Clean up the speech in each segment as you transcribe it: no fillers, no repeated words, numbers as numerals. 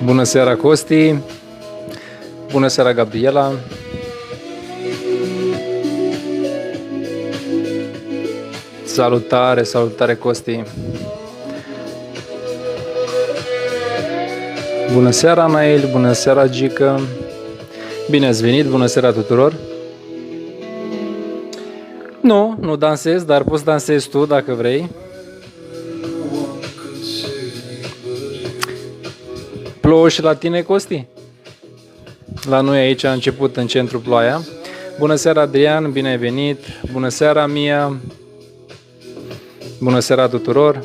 Bună seara, Costi! Bună seara, Gabriela! Salutare, salutare, Costi! Bună seara, Anael! Bună seara, Gica! Bine ați venit! Bună seara tuturor! Nu dansez, dar poți dansezi tu dacă vrei. Plouă și la tine, Costi? La noi aici a început în centru ploaia. Bună seara, Adrian, bine ai venit. Bună seara, Mia. Bună seara tuturor.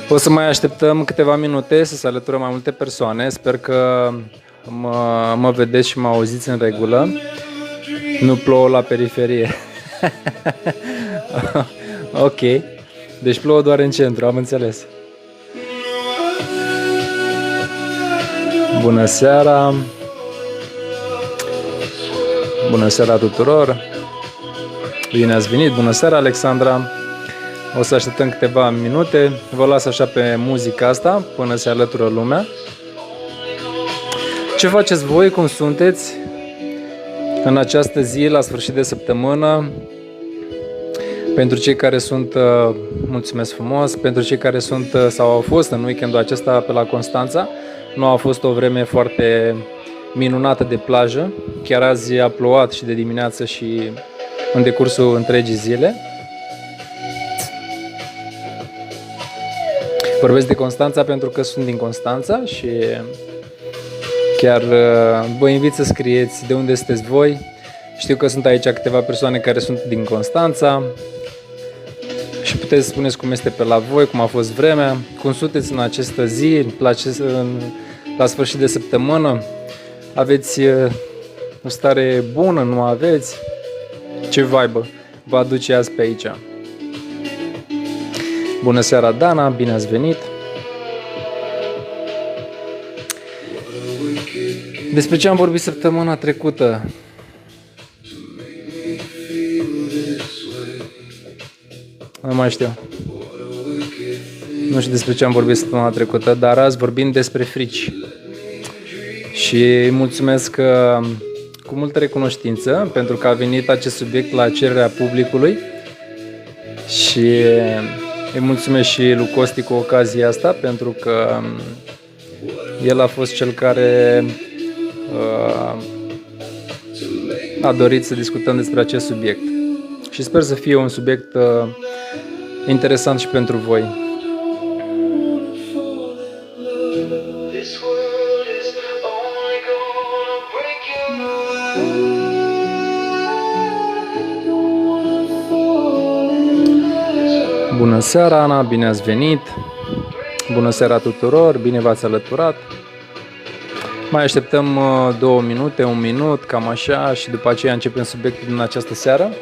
O să mai așteptăm câteva minute să se alătură mai multe persoane. Sper că mă vedeți și mă auziți în regulă. Nu plouă la periferie. Ok. Deci plouă doar în centru, am înțeles. Bună seara! Bună seara tuturor! Bine ați venit! Bună seara, Alexandra! O să așteptăm câteva minute. Vă las așa pe muzica asta până se alătură lumea. Ce faceți voi? Cum sunteți în această zi, la sfârșit de săptămână? Pentru cei care sunt, mulțumesc frumos, pentru cei care sunt sau au fost în weekendul acesta pe la Constanța, nu a fost o vreme foarte minunată de plajă. Chiar azi a plouat și de dimineață și în decursul întregii zile. Vorbesc de Constanța pentru că sunt din Constanța și chiar vă invit să scrieți de unde sunteți voi. Știu că sunt aici câteva persoane care sunt din Constanța și puteți spuneți cum este pe la voi, cum a fost vremea, cum sunteți în această zi, la sfârșit de săptămână. Aveți o stare bună, nu aveți? Ce vibe vă aduce azi pe aici? Bună seara, Dana, bine ați venit! Despre ce am vorbit săptămâna trecută? Nu mai știu. Nu știu despre ce am vorbit săptămâna trecută, dar azi vorbim despre frici. Și mulțumesc cu multă recunoștință pentru că a venit acest subiect la cererea publicului și îi mulțumesc și lui Costi cu ocazia asta pentru că el a fost cel care a dorit să discutăm despre acest subiect. Și sper să fie un subiect interesant și pentru voi. Bună seara, Ana, bine ați venit! Bună seara tuturor, bine v-ați alăturat! Mai așteptăm 2 minute, 1 minut, cam așa, și după aceea începem subiectul din această seară.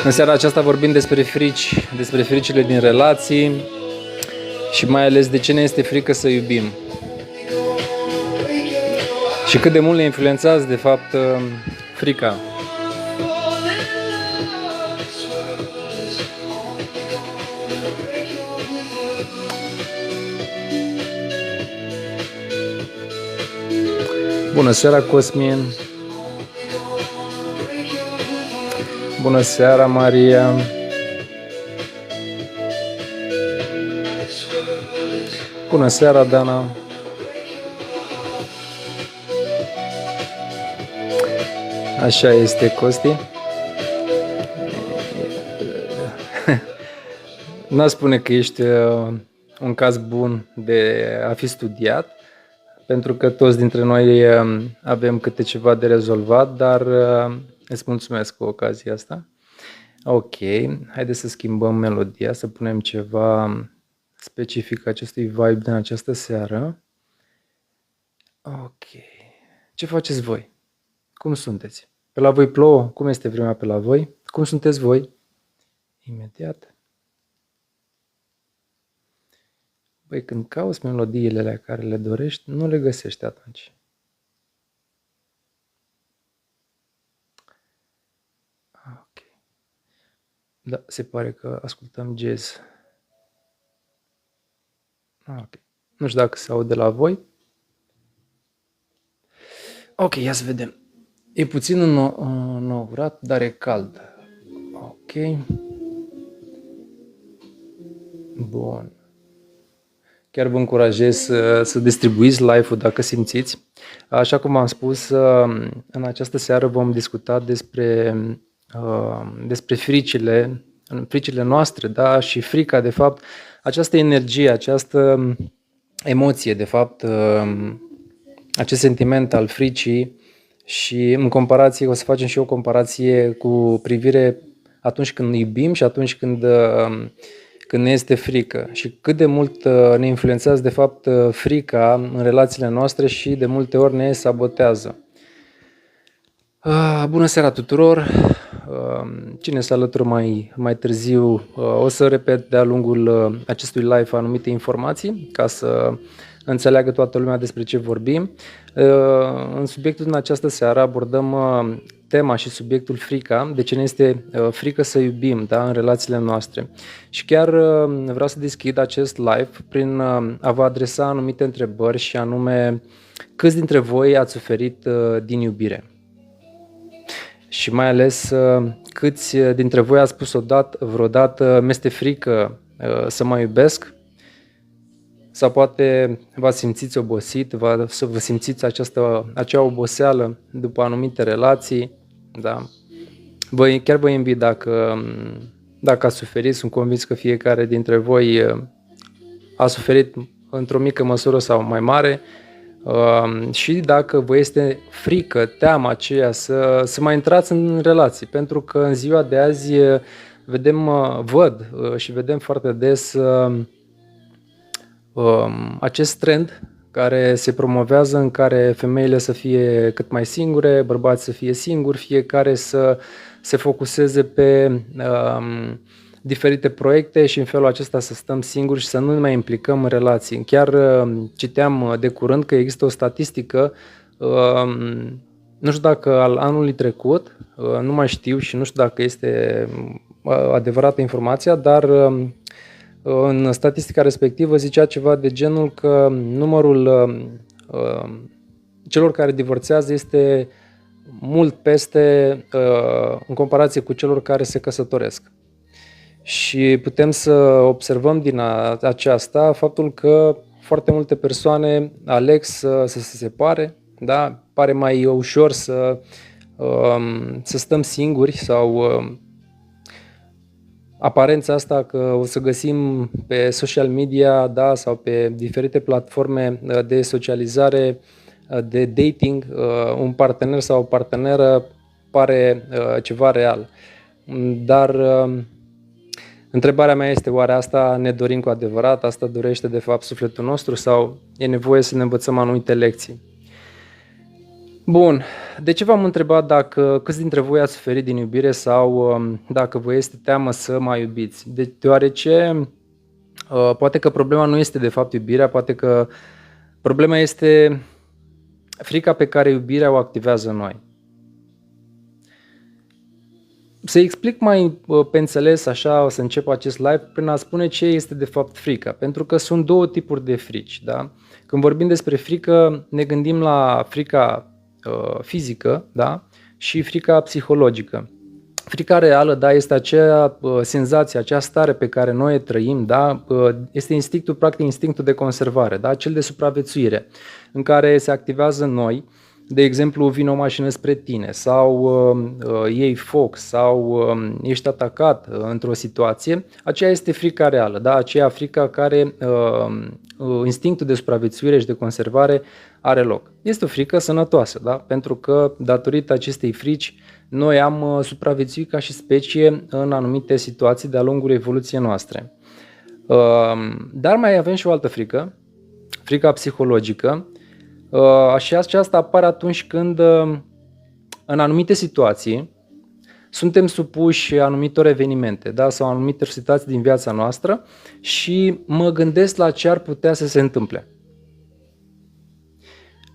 În seara aceasta vorbim despre frici, despre fricile din relații și mai ales de ce ne este frică să iubim. Și cât de mult ne influențați, de fapt, frica. Bună seara, Cosmin! Bună seara, Maria! Bună seara, Dana! Așa este, Costi. N-a spune că ești un caz bun de a fi studiat, pentru că toți dintre noi avem câte ceva de rezolvat, dar îți mulțumesc cu ocazia asta. Ok, haideți să schimbăm melodia, să punem ceva specific acestui vibe din această seară. Ok, ce faceți voi? Cum sunteți? Pe la voi plouă? Cum este vremea pe la voi? Cum sunteți voi? Imediat. Băi, când cauți melodiile alea care le dorești, nu le găsești atunci. Ok. Da, se pare că ascultăm jazz. Ok. Nu știu dacă se aude la voi. Ok, ia să vedem. E puțin înourat, dar e cald. Ok. Bun. Chiar vă încurajez să distribuiți live-ul dacă simțiți. Așa cum am spus, în această seară vom discuta despre fricile noastre, da? Și frica, de fapt, această energie, această emoție, de fapt, acest sentiment al fricii și în comparație, o să facem și o comparație cu privire atunci când iubim și atunci când ne este frică și cât de mult ne influențează de fapt frica în relațiile noastre și de multe ori ne sabotează. Bună seara tuturor! Cine se alătură mai târziu, o să repet de-a lungul acestui live anumite informații ca să înțeleagă toată lumea despre ce vorbim. În subiectul din această seară abordăm tema și subiectul frica, de ce ne este frică să iubim, da, în relațiile noastre. Și chiar vreau să deschid acest live prin a vă adresa anumite întrebări și anume câți dintre voi ați suferit din iubire? Și mai ales câți dintre voi ați spus vreodată mi-este frică să mă iubesc? Sau poate vă simțiți obosit, să vă simțiți acea oboseală după anumite relații, da? Chiar vă invit dacă ați suferit, sunt convins că fiecare dintre voi a suferit într-o mică măsură sau mai mare și dacă vă este frică, teama aceea să mai intrați în relații, pentru că în ziua de azi văd și vedem foarte des acest trend care se promovează în care femeile să fie cât mai singure, bărbații să fie singuri, fiecare să se focuseze pe diferite proiecte și în felul acesta să stăm singuri și să nu ne mai implicăm în relații. Chiar citeam de curând că există o statistică, nu știu dacă al anului trecut, nu mai știu și nu știu dacă este adevărată informația, dar în statistica respectivă zicea ceva de genul că numărul celor care divorțează este mult peste în comparație cu celor care se căsătoresc. Și putem să observăm din aceasta faptul că foarte multe persoane aleg să se separe, da? Pare mai ușor să stăm singuri sau aparența asta că o să găsim pe social media, da, sau pe diferite platforme de socializare, de dating, un partener sau o parteneră pare ceva real. Dar întrebarea mea este, oare asta ne dorim cu adevărat? Asta dorește de fapt sufletul nostru sau e nevoie să ne învățăm anumite lecții? Bun, de ce v-am întrebat câți dintre voi ați suferit din iubire sau dacă vă este teamă să mai iubiți? Deoarece poate că problema nu este de fapt iubirea, poate că problema este frica pe care iubirea o activează în noi. Să explic mai pe înțeles, așa o să încep acest live prin a spune ce este de fapt frica, pentru că sunt două tipuri de frici, da? Când vorbim despre frică, ne gândim la frica fizică, da? Și frica psihologică. Frica reală, da, este acea senzație, acea stare pe care noi o trăim, da? Este instinctul, practic instinctul de conservare, da? Cel de supraviețuire, în care se activează în noi. De exemplu, vine o mașină spre tine sau iei foc sau ești atacat într-o situație, aceea este frica reală, da? Aceea frica care instinctul de supraviețuire și de conservare are loc. Este o frică sănătoasă, da? Pentru că datorită acestei frici noi am supraviețuit ca și specie în anumite situații de-a lungul evoluției noastre. Dar mai avem și o altă frică, frica psihologică. Și aceasta apare atunci când în anumite situații suntem supuși anumitor evenimente, da? Sau anumite situații din viața noastră și mă gândesc la ce ar putea să se întâmple.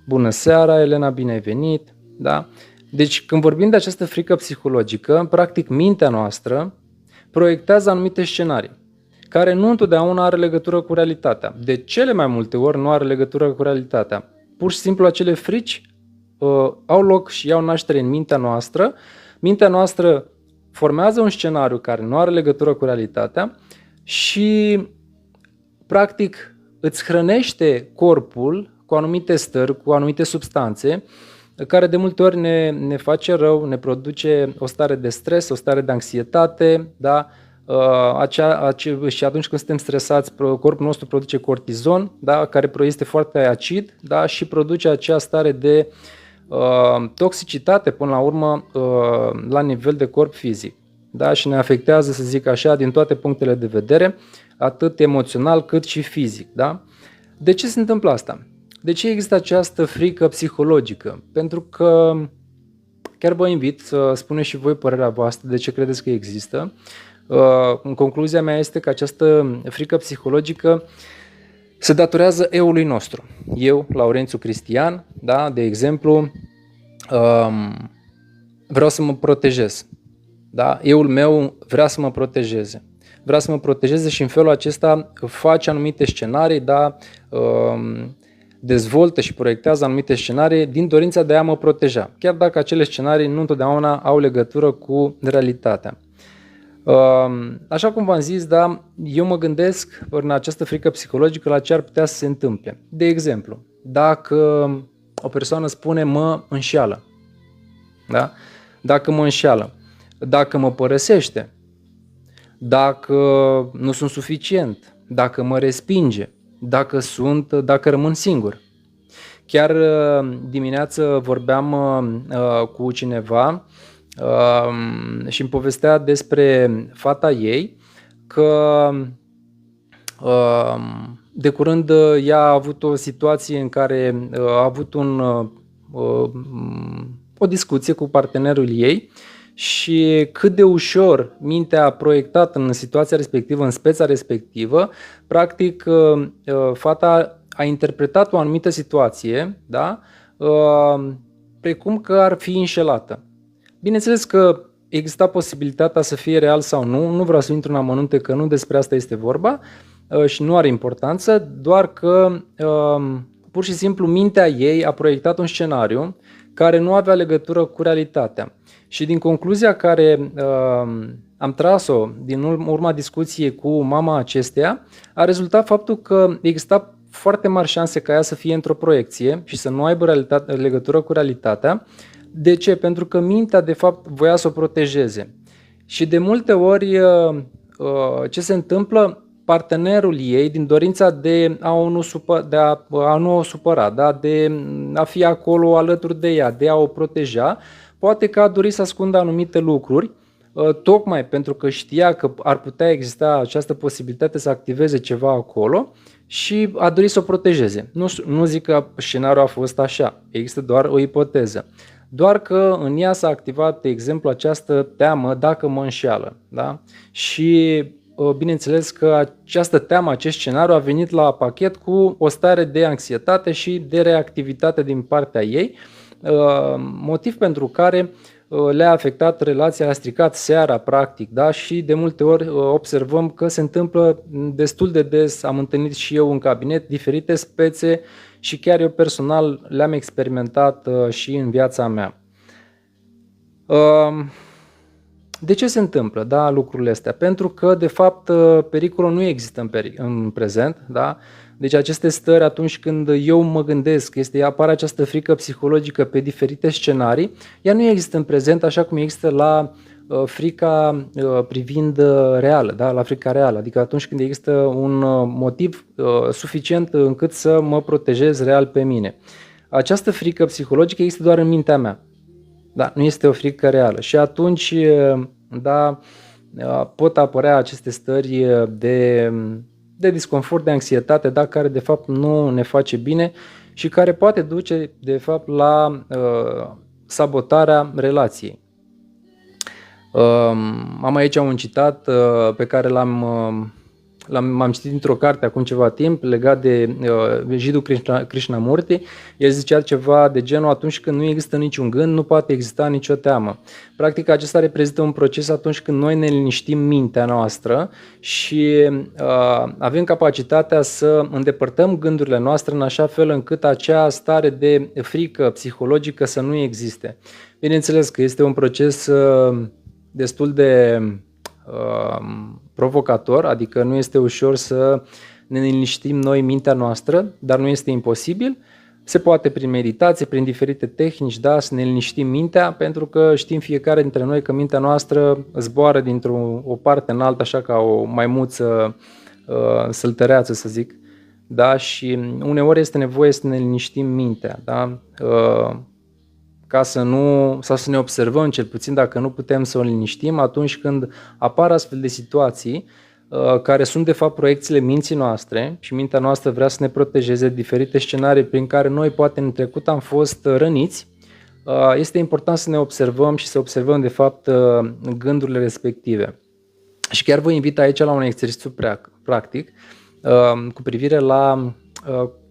Bună seara, Elena, bine ai venit! Da? Deci când vorbim de această frică psihologică, practic mintea noastră proiectează anumite scenarii care nu întotdeauna are legătură cu realitatea. De cele mai multe ori nu are legătură cu realitatea. Pur și simplu acele frici au loc și iau naștere în mintea noastră. Mintea noastră formează un scenariu care nu are legătură cu realitatea și practic îți hrănește corpul cu anumite stări, cu anumite substanțe care de multe ori ne face rău, ne produce o stare de stres, o stare de anxietate, da? Și atunci când suntem stresați, corpul nostru produce cortizon, da? Care este foarte acid, da? Și produce acea stare de toxicitate până la urmă la nivel de corp fizic, da? Și ne afectează, să zic așa, din toate punctele de vedere, atât emoțional cât și fizic. Da? De ce se întâmplă asta? De ce există această frică psihologică? Pentru că chiar vă invit să spuneți și voi părerea voastră de ce credeți că există. În concluzia mea este că această frică psihologică se datorează eului nostru. Eu, Laurențiu Cristian, da, de exemplu, vreau să mă protejez. Da? Eul meu vrea să mă protejeze. Vrea să mă protejeze și în felul acesta face anumite scenarii, da? Dezvoltă și proiectează anumite scenarii din dorința de a mă proteja, chiar dacă acele scenarii nu întotdeauna au legătură cu realitatea. Așa cum v-am zis, da, eu mă gândesc în această frică psihologică la ce ar putea să se întâmple. De exemplu, dacă o persoană spune mă înșeală, da? Dacă mă înșeală, dacă mă părăsește, dacă nu sunt suficient, dacă mă respinge, dacă rămân singur. Chiar dimineață vorbeam cu cineva și îmi povestea despre fata ei că de curând ea a avut o situație în care a avut o discuție cu partenerul ei și cât de ușor mintea proiectată în situația respectivă, în speța respectivă, practic fata a interpretat o anumită situație, da? Precum că ar fi înșelată. Bineînțeles că exista posibilitatea să fie real sau nu vreau să intru în amănunte că nu despre asta este vorba și nu are importanță, doar că pur și simplu mintea ei a proiectat un scenariu care nu avea legătură cu realitatea. Și din concluzia care am tras-o din urma discuției cu mama acesteia, a rezultat faptul că exista foarte mari șanse ca ea să fie într-o proiecție și să nu aibă legătură cu realitatea. De ce? Pentru că mintea de fapt voia să o protejeze. Și de multe ori ce se întâmplă? Partenerul ei, din dorința de a nu o supăra, da? De a fi acolo alături de ea, de a o proteja, poate că a dorit să ascundă anumite lucruri, tocmai pentru că știa că ar putea exista această posibilitate să activeze ceva acolo și a dorit să o protejeze. Nu zic că scenariul a fost așa, există doar o ipoteză. Doar că în ea s-a activat, de exemplu, această teamă dacă mă înșeală. Da? Și bineînțeles că această teamă, acest scenariu a venit la pachet cu o stare de anxietate și de reactivitate din partea ei, motiv pentru care le-a afectat relația, a stricat seara practic, da? Și de multe ori observăm că se întâmplă destul de des, am întâlnit și eu în cabinet diferite spețe și chiar eu personal le-am experimentat și în viața mea. De ce se întâmplă, da, lucrurile astea? Pentru că, de fapt, pericolul nu există în prezent, da? Deci aceste stări, atunci când eu mă gândesc, apare această frică psihologică pe diferite scenarii, ea nu există în prezent așa cum există la frica privind reală, da? La frica reală, adică atunci când există un motiv suficient încât să mă protejez real pe mine. Această frică psihologică există doar în mintea mea. Da, nu este o frică reală și atunci da, pot apărea aceste stări de disconfort, de anxietate, da, care de fapt nu ne face bine și care poate duce de fapt la sabotarea relației. Am aici un citat pe care m-am citit într-o carte acum ceva timp legat de Jiddu Krishnamurti. El zicea ceva de genul: atunci când nu există niciun gând, nu poate exista nicio teamă. Practic acesta reprezintă un proces atunci când noi ne liniștim mintea noastră și avem capacitatea să îndepărtăm gândurile noastre în așa fel încât acea stare de frică psihologică să nu existe. Bineînțeles că este un proces destul de provocator, adică nu este ușor să ne liniștim noi mintea noastră, dar nu este imposibil. Se poate prin meditație, prin diferite tehnici, da, să ne liniștim mintea, pentru că știm fiecare dintre noi că mintea noastră zboară dintr-o parte în alta, așa ca o maimuță săltăreață, să zic, da, și uneori este nevoie să ne liniștim mintea, da, ca să nu, sau să ne observăm, cel puțin dacă nu putem să o liniștim, atunci când apar astfel de situații care sunt de fapt proiecțiile minții noastre și mintea noastră vrea să ne protejeze de diferite scenarii prin care noi poate în trecut am fost răniți, este important să ne observăm și să observăm de fapt gândurile respective. Și chiar vă invit aici la un exercițiu practic cu privire la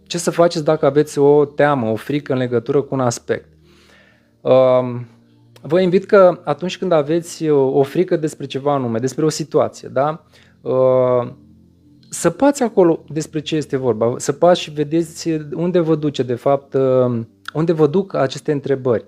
ce să faceți dacă aveți o teamă, o frică în legătură cu un aspect. Vă invit că atunci când aveți o frică despre ceva anume, despre o situație, da? Săpați acolo despre ce este vorba, săpați și vedeți unde vă duce de fapt, unde vă duc aceste întrebări.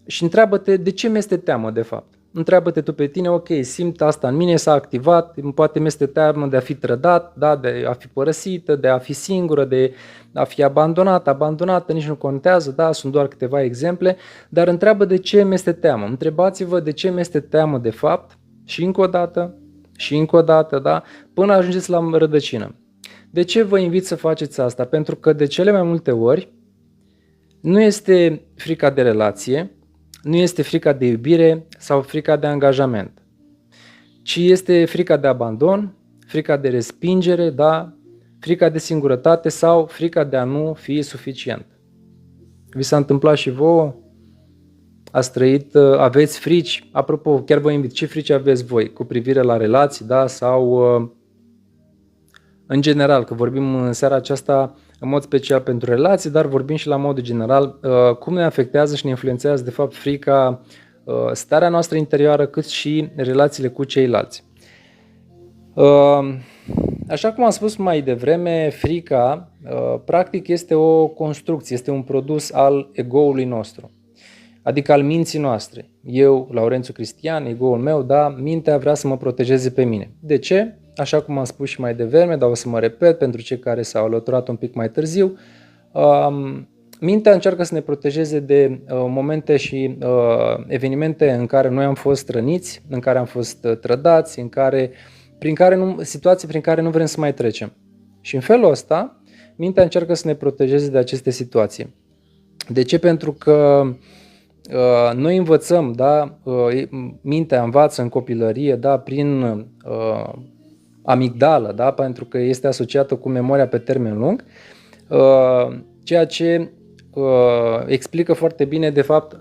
Și întreabă-te de ce mi-este teamă de fapt. Întreabă-te tu pe tine: ok, simt asta în mine, s-a activat, poate mi-este teamă de a fi trădat, da, de a fi părăsită, de a fi singură, de a fi abandonată, nici nu contează, da, sunt doar câteva exemple, dar întreabă de ce mi-este teamă. Întrebați-vă de ce mi-este teamă de fapt și încă o dată, da, până ajungeți la rădăcină. De ce vă invit să faceți asta? Pentru că de cele mai multe ori nu este frica de relație, nu este frica de iubire sau frica de angajament, ci este frica de abandon, frica de respingere, da, frica de singurătate sau frica de a nu fi suficient. Vi s-a întâmplat și vouă? Ați trăit, aveți frici? Apropo, chiar vă invit, ce frici aveți voi cu privire la relații, da, sau în general, că vorbim în seara aceasta în mod special pentru relații, dar vorbim și la modul general cum ne afectează și ne influențează de fapt frica, starea noastră interioară, cât și relațiile cu ceilalți. Așa cum am spus mai devreme, frica practic este o construcție, este un produs al ego-ului nostru, adică al minții noastre. Eu, Laurențiu Cristian, ego-ul meu, da, mintea vrea să mă protejeze pe mine. De ce? Așa cum am spus și mai devreme, dar o să mă repet pentru cei care s-au alăturat un pic mai târziu, mintea încearcă să ne protejeze de momente și evenimente în care noi am fost răniți, în care am fost trădați, situații prin care nu vrem să mai trecem. Și în felul ăsta, mintea încearcă să ne protejeze de aceste situații. De ce? Pentru că noi învățăm, da, mintea învață în copilărie, da, prin amigdală, da, pentru că este asociată cu memoria pe termen lung, ceea ce explică foarte bine de fapt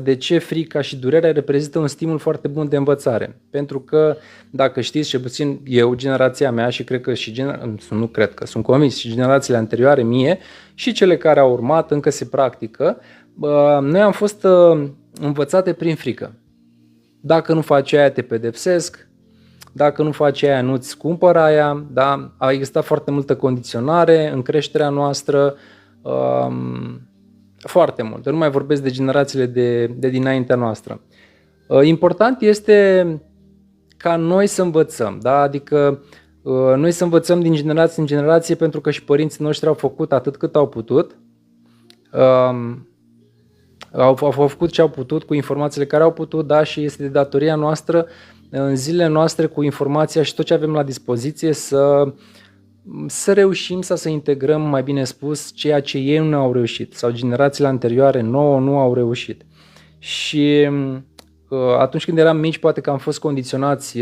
de ce frica și durerea reprezintă un stimul foarte bun de învățare. Pentru că dacă știți, cel puțin eu, generația mea și cred că și sunt convins și generațiile anterioare mie și cele care au urmat încă se practică, noi am fost învățate prin frică. Dacă nu faci aia, te pedepsesc. Dacă nu faci aia, nu-ți cumpăr aia, da? A existat foarte multă condiționare în creșterea noastră, foarte mult. Nu mai vorbesc de generațiile de dinaintea noastră. Important este ca noi să învățăm, da? Adică noi să învățăm din generație în generație, pentru că și părinții noștri au făcut atât cât au putut, au făcut ce au putut cu informațiile care au putut, da? Și este de datoria noastră în zilele noastre cu informația și tot ce avem la dispoziție să reușim să integrăm, mai bine spus, ceea ce ei nu au reușit sau generațiile anterioare nouă nu au reușit. Și atunci când eram mici, poate că am fost condiționați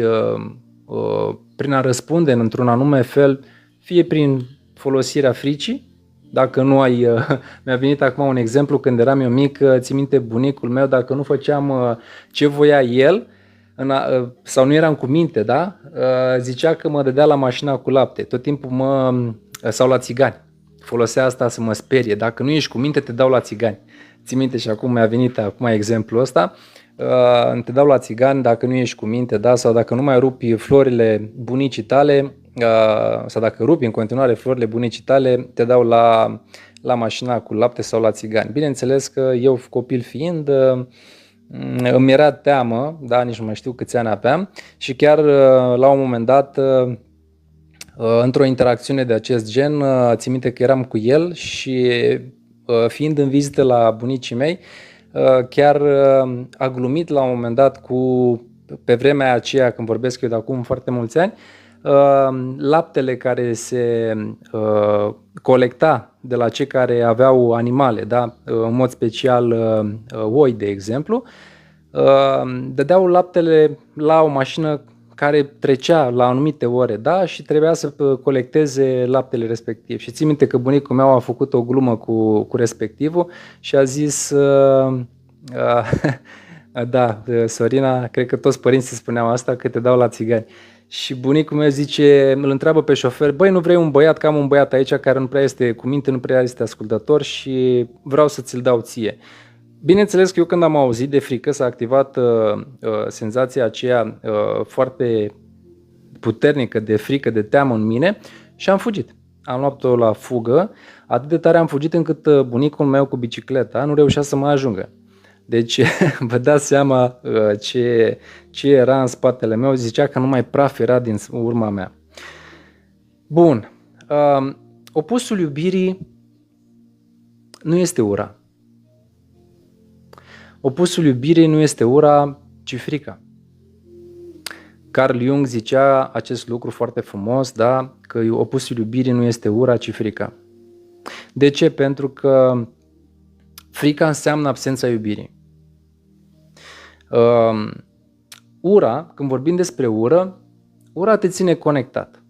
prin a răspunde într-un anume fel, fie prin folosirea fricii. Dacă nu ai, mi-a venit acum un exemplu, când eram eu mic, țin minte bunicul meu, dacă nu făceam ce voia el, sau nu eram cu minte, da? Zicea că mă dădea la mașina cu lapte. Tot timpul sau la țigani. Folosea asta să mă sperie. Dacă nu ești cu minte, te dau la țigani. Ții minte și acum mi-a venit acum exemplul ăsta. Te dau la țigani dacă nu ești cu minte, da? Sau dacă nu mai rupi florile bunicii tale, sau dacă rupi în continuare florile bunicii tale, te dau la mașina cu lapte sau la țigani. Bineînțeles că eu, copil fiind, îmi era teamă, da? Nici nu mai știu câți ani aveam și chiar la un moment dat, într-o interacțiune de acest gen, țin minte că eram cu el și fiind în vizită la bunicii mei, chiar a glumit la un moment dat pe vremea aceea, când vorbesc eu de acum foarte mulți ani, laptele care se colecta de la cei care aveau animale, da? În mod special oi, de exemplu, dădeau laptele la o mașină care trecea la anumite ore, da? Și trebuia să colecteze laptele respectiv. Și țin minte că bunicul meu a făcut o glumă cu respectivul și a zis da, Sorina, cred că toți părinții spuneau asta, că te dau la țigani. Și bunicul meu îl întreabă pe șofer: băi, nu vrei un băiat, că am un băiat aici care nu prea este cu minte, nu prea este ascultător și vreau să ți-l dau ție. Bineînțeles că eu, când am auzit de frică, s-a activat senzația aceea foarte puternică de frică, de teamă în mine și am fugit. Am luat-o la fugă, atât de tare am fugit încât bunicul meu cu bicicleta nu reușea să mă ajungă. Deci vă dați seama ce era în spatele meu, zicea că numai praf era din urma mea. Bun, opusul iubirii nu este ura. Opusul iubirii nu este ura, ci frica. Carl Jung zicea acest lucru foarte frumos, da? Că opusul iubirii nu este ura, ci frica. De ce? Pentru că frica înseamnă absența iubirii. Ura, când vorbim despre ură, ura te ține conectat.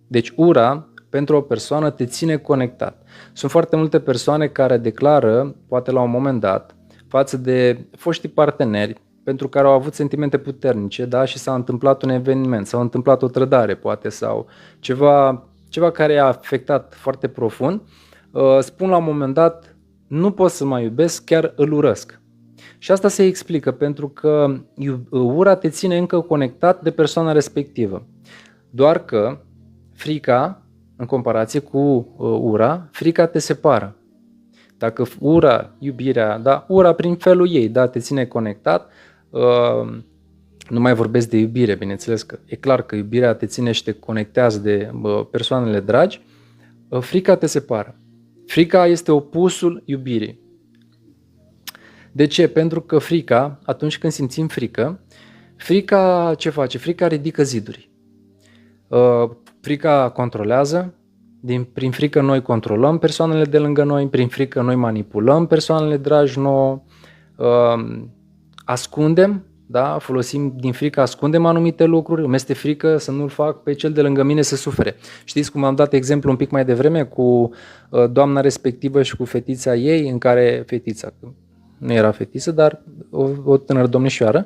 Deci ura pentru o persoană te ține conectat. Sunt foarte multe persoane care declară, poate la un moment dat, față de foștii parteneri pentru care au avut sentimente puternice, da? Și s-a întâmplat un eveniment, s-a întâmplat o trădare, poate, sau ceva care i-a afectat foarte profund, spun la un moment dat: nu pot să mai iubesc, chiar îl urăsc. Și asta se explică pentru că ura te ține încă conectat de persoana respectivă. Doar că frica, în comparație cu ura, frica te separă. Dacă ura, iubirea, da, ura prin felul ei, da, te ține conectat, nu mai vorbesc de iubire, bineînțeles că e clar că iubirea te ține și te conectează de persoanele dragi, frica te separă. Frica este opusul iubirii. De ce? Pentru că frica, atunci când simțim frica ce face? Frica ridică ziduri. Frica controlează, prin frică noi controlăm persoanele de lângă noi, prin frică noi manipulăm persoanele dragi nouă, ascundem, da? Folosim din frică, ascundem anumite lucruri, îmi este frică să nu-l fac pe cel de lângă mine să sufere. Știți cum am dat exemplu un pic mai devreme cu doamna respectivă și cu fetița ei, în care fetița, nu era fetiță, dar o tânără domnișoară,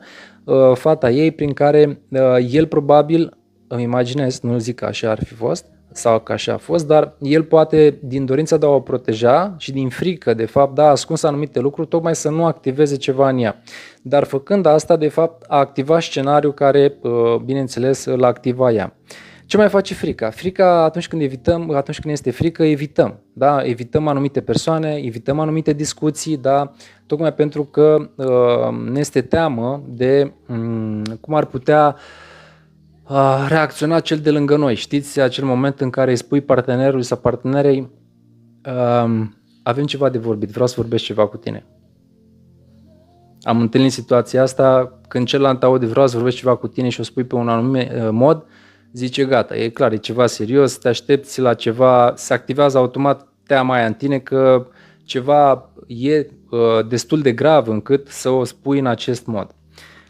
fata ei, prin care el probabil, îmi imaginez, nu zic că așa ar fi fost, sau că așa a fost, dar el poate, din dorința de a o proteja și din frică, de fapt, da, a ascuns anumite lucruri, tocmai să nu activeze ceva în ea. Dar făcând asta, de fapt, a activat scenariul care, bineînțeles, îl activa ea. Ce mai face frica? Frica, atunci când este frică, evităm. Da? Evităm anumite persoane, evităm anumite discuții, da? Tocmai pentru că ne este teamă de cum ar putea reacționa cel de lângă noi. Știți, acel moment în care îi spui partenerului sau partenerei: avem ceva de vorbit, vreau să vorbesc ceva cu tine. Am întâlnit situația asta când celălalt aude: vreau să vorbesc ceva cu tine, și o spui pe un anumit mod, zice: gata, e clar, e ceva serios, te aștepți la ceva, se activează automat teama aia în tine că ceva e destul de grav încât să o spui în acest mod.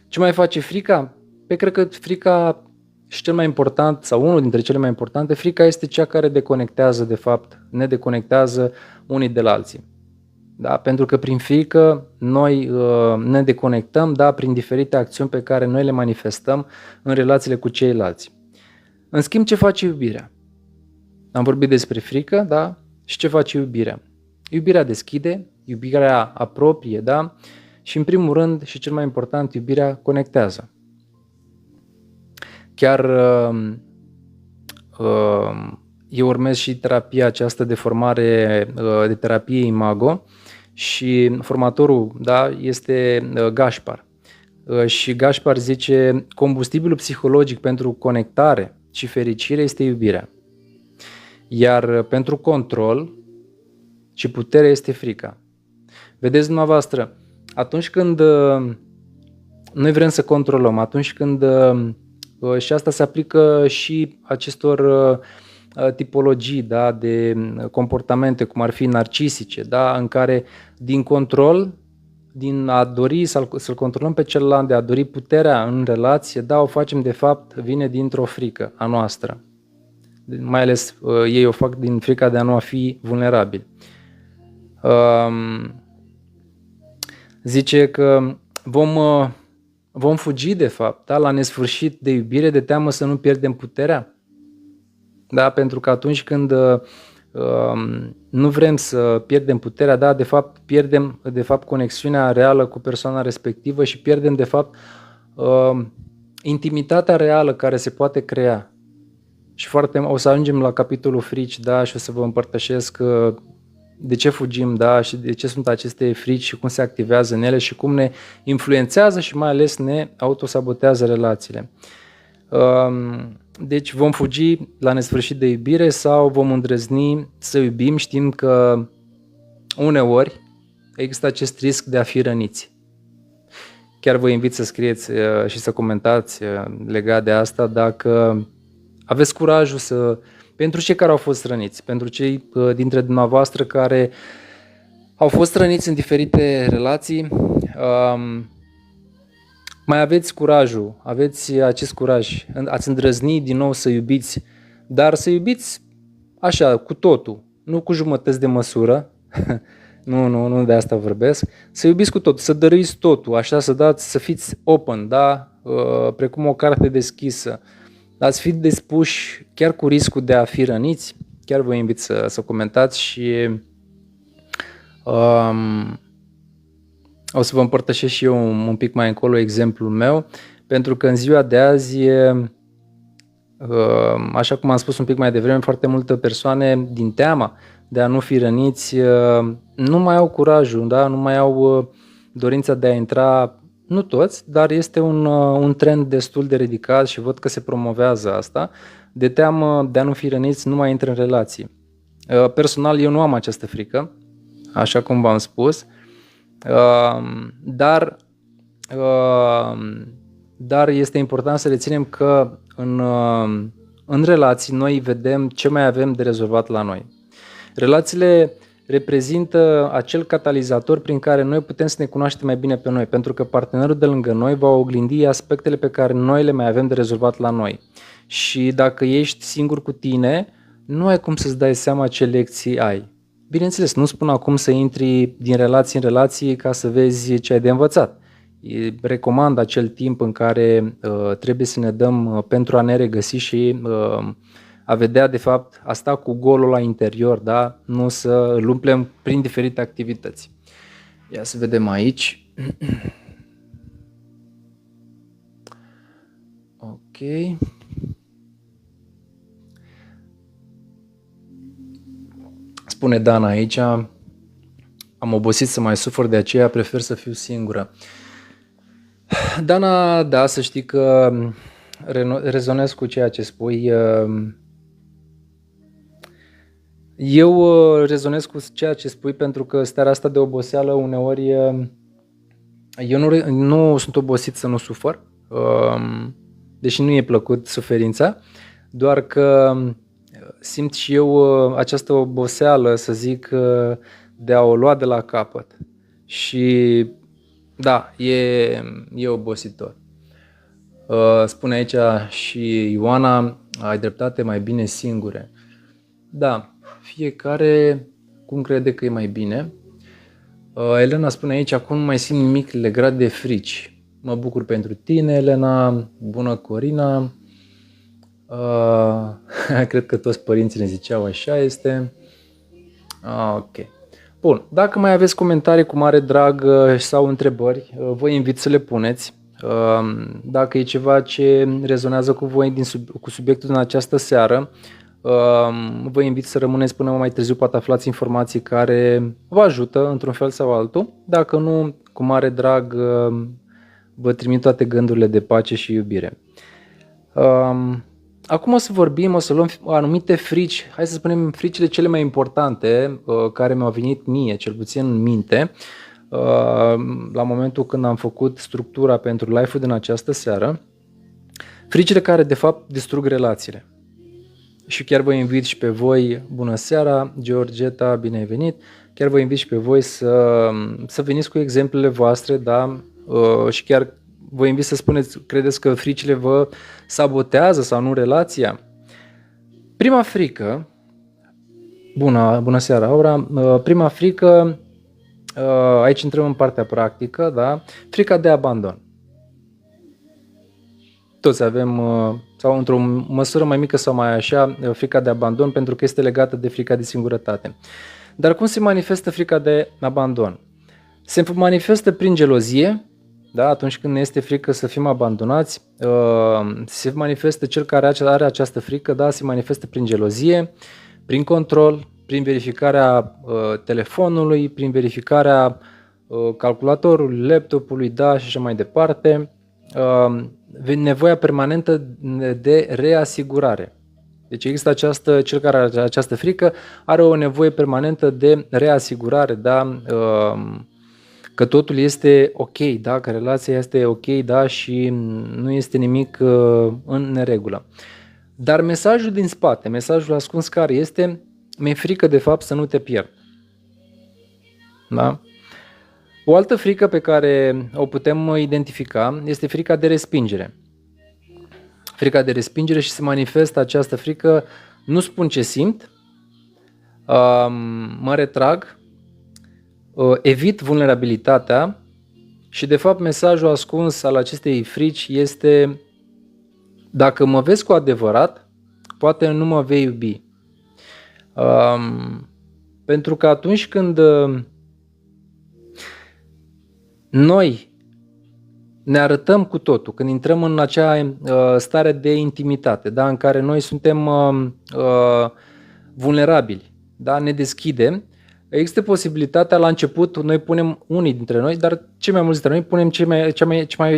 Ce mai face frica? Cred că frica, și cel mai important, sau unul dintre cele mai importante, frica este cea care deconectează, de fapt, ne deconectează unii de la alții. Da? Pentru că prin frică noi ne deconectăm, da? Prin diferite acțiuni pe care noi le manifestăm în relațiile cu ceilalți. În schimb, ce face iubirea? Am vorbit despre frică, da? Și ce face iubirea? Iubirea deschide, iubirea apropie, da? Și în primul rând și cel mai important, iubirea conectează. Chiar eu urmez și terapia aceasta de formare de terapie Imago și formatorul, da, este Gaspar. Și Gaspar zice, combustibilul psihologic pentru conectare și fericire este iubirea. Iar pentru control și putere este frica. Vedeți dumneavoastră, atunci când noi vrem să controlăm, atunci când, și asta se aplică și acestor tipologii, da, de comportamente, cum ar fi narcisice, da, în care din control, din a dori să-l controlăm pe celălalt, de a dori puterea în relație, da, o facem de fapt, vine dintr-o frică a noastră. Mai ales ei o fac din frica de a nu a fi vulnerabil. Zice că vom fugi de fapt, da, la nesfârșit de iubire, de teamă să nu pierdem puterea. Da, pentru că atunci când nu vrem să pierdem puterea, da, de fapt pierdem de fapt conexiunea reală cu persoana respectivă și pierdem de fapt intimitatea reală care se poate crea. Și o să ajungem la capitolul frici, da, și o să vă împărtășesc de ce fugim, da, și de ce sunt aceste frici și cum se activează în ele și cum ne influențează și mai ales ne autosabotează relațiile. Deci vom fugi la nesfârșit de iubire sau vom îndrăzni să iubim știind că uneori există acest risc de a fi răniți. Chiar vă invit să scrieți și să comentați legat de asta dacă aveți curajul pentru cei care au fost răniți, pentru cei dintre dumneavoastră care au fost răniți în diferite relații, mai aveți curajul, aveți acest curaj, ați îndrăzni din nou să iubiți, dar să iubiți așa, cu totul, nu cu jumătăți de măsură, nu de asta vorbesc, să iubiți cu totul, să dăruiți totul, așa, să fiți open, da? Precum o carte deschisă, ați fi dispuși chiar cu riscul de a fi răniți, chiar vă invit să comentați și o să vă împărtășesc și eu un pic mai încolo exemplul meu, pentru că în ziua de azi, așa cum am spus un pic mai devreme, foarte multe persoane din teama de a nu fi răniți nu mai au curajul, da? Nu mai au dorința de a intra, nu toți, dar este un trend destul de ridicat și văd că se promovează asta, de teamă de a nu fi răniți, nu mai intră în relații. Personal, eu nu am această frică, așa cum v-am spus, dar este important să reținem că în relații noi vedem ce mai avem de rezolvat la noi. Relațiile reprezintă acel catalizator prin care noi putem să ne cunoaștem mai bine pe noi, pentru că partenerul de lângă noi va oglindi aspectele pe care noi le mai avem de rezolvat la noi. Și dacă ești singur cu tine, nu ai cum să-ți dai seama ce lecții ai. Bineînțeles, nu spun acum să intri din relație în relație ca să vezi ce ai de învățat. Recomand acel timp în care trebuie să ne dăm pentru a ne regăsi și a vedea de fapt a sta cu golul la interior, da? Nu să îl umplem prin diferite activități. Ia să vedem aici. Ok. Spune Dana aici, am obosit să mai sufăr, de aceea prefer să fiu singură. Dana, da, să știi că rezonez cu ceea ce spui. Eu rezonez cu ceea ce spui pentru că starea asta de oboseală uneori, eu nu sunt obosit să nu sufăr, deși nu e plăcut suferința, doar că simt și eu această oboseală, să zic, de a o lua de la capăt. Și da, e obositor. Spune aici și Ioana, ai dreptate, mai bine singure. Da, fiecare cum crede că e mai bine. Elena spune aici, acum nu mai simt nimic legat de frici. Mă bucur pentru tine, Elena. Bună, Corina. Cred că toți părinții ne ziceau așa este. Ok. Bun, dacă mai aveți comentarii cu mare drag sau întrebări, vă invit să le puneți. Dacă e ceva ce rezonează cu voi cu subiectul din această seară, vă invit să rămâneți până mai târziu, poate aflați informații care vă ajută într-un fel sau altul. Dacă nu, cu mare drag vă trimit toate gândurile de pace și iubire. Acum o să vorbim, o să luăm anumite frici, hai să spunem fricile cele mai importante care mi-au venit mie, cel puțin în minte, la momentul când am făcut structura pentru live-ul din această seară, fricile care de fapt distrug relațiile. Și chiar vă invit și pe voi, bună seara, Georgeta, bine ai venit, chiar vă invit și pe voi să veniți cu exemplele voastre, da? Și chiar vă invit să spuneți, credeți că fricile vă sabotează sau nu relația? Prima frică, bună seara, Aura, prima frică, aici intrăm în partea practică, da? Frica de abandon. Toți avem, sau într-o măsură mai mică sau mai așa, frica de abandon, pentru că este legată de frica de singurătate. Dar cum se manifestă frica de abandon? Se manifestă prin gelozie, da? Atunci când ne este frică să fim abandonați, se manifestă cel care are această frică, da? Se manifestă prin gelozie, prin control, prin verificarea telefonului, prin verificarea calculatorului, laptopului, da? Și așa mai departe. Nevoia permanentă de reasigurare. Deci există cel care are această frică are o nevoie permanentă de reasigurare, da? Că totul este ok, da? Că relația este ok, da? Și nu este nimic în neregulă. Dar mesajul din spate, mesajul ascuns care este, mi-e frică de fapt să nu te pierd. Da? O altă frică pe care o putem identifica este frica de respingere. Frica de respingere și se manifestă această frică, nu spun ce simt, mă retrag, evit vulnerabilitatea și de fapt mesajul ascuns al acestei frici este: dacă mă vezi cu adevărat, poate nu mă vei iubi. Pentru că atunci când noi ne arătăm cu totul, când intrăm în acea stare de intimitate, da, în care noi suntem vulnerabili, da, ne deschidem, există posibilitatea la început, noi punem unii dintre noi, dar cei mai mulți dintre noi punem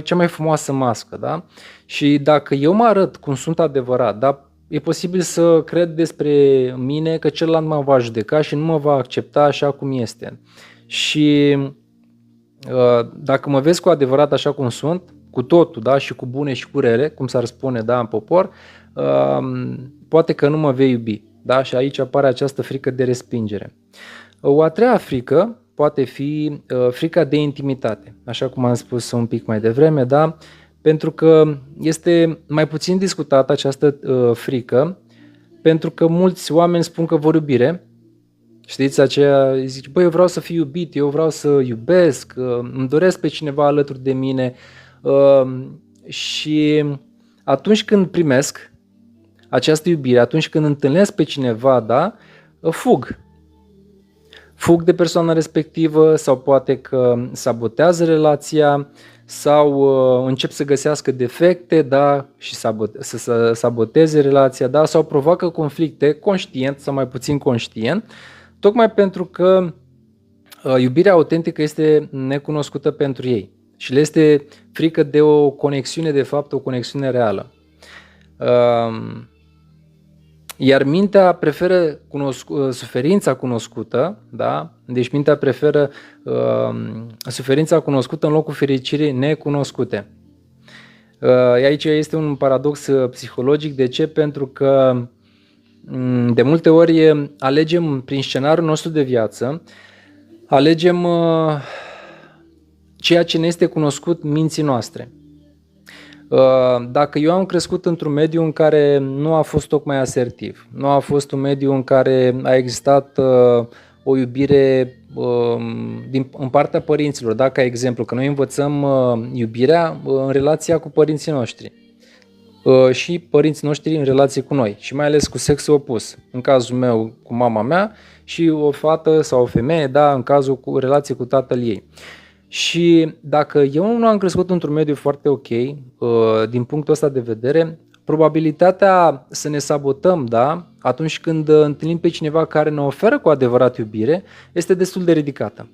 cea mai frumoasă mască, da? Și dacă eu mă arăt cum sunt adevărat, da, e posibil să cred despre mine că celălalt mă va judeca și nu mă va accepta așa cum este. Și dacă mă vezi cu adevărat așa cum sunt, cu totul, da, și cu bune și cu rele, cum s-ar spune, da, în popor, poate că nu mă vei iubi, da, și aici apare această frică de respingere. O a treia frică poate fi frica de intimitate, așa cum am spus un pic mai devreme, da, pentru că este mai puțin discutată această frică, pentru că mulți oameni spun că vor iubire. Știți, aceea zice, băi, eu vreau să fiu iubit, eu vreau să iubesc, îmi doresc pe cineva alături de mine și atunci când primesc această iubire, atunci când întâlnesc pe cineva, da, fug. Fug de persoana respectivă sau poate că sabotează relația sau încep să găsească defecte, da, și să saboteze relația, da, sau provoacă conflicte conștient sau mai puțin conștient. Tocmai pentru că iubirea autentică este necunoscută pentru ei și le este frică de o conexiune, de fapt, o conexiune reală. Iar mintea preferă suferința cunoscută, da? Deci mintea preferă suferința cunoscută în locul fericirii necunoscute. Aici este un paradox psihologic. De ce? Pentru că de multe ori alegem prin scenariul nostru de viață, alegem ceea ce ne este cunoscut minții noastre. Dacă eu am crescut într-un mediu în care nu a fost tocmai asertiv, nu a fost un mediu în care a existat o iubire în partea părinților, da? Ca exemplu, că noi învățăm iubirea în relația cu părinții noștri și părinții noștri în relație cu noi și mai ales cu sexul opus, în cazul meu cu mama mea și o fată sau o femeie, da, în cazul cu relație cu tatăl ei. Și dacă eu nu am crescut într-un mediu foarte ok, din punctul ăsta de vedere, probabilitatea să ne sabotăm, da, atunci când întâlnim pe cineva care ne oferă cu adevărat iubire, este destul de ridicată.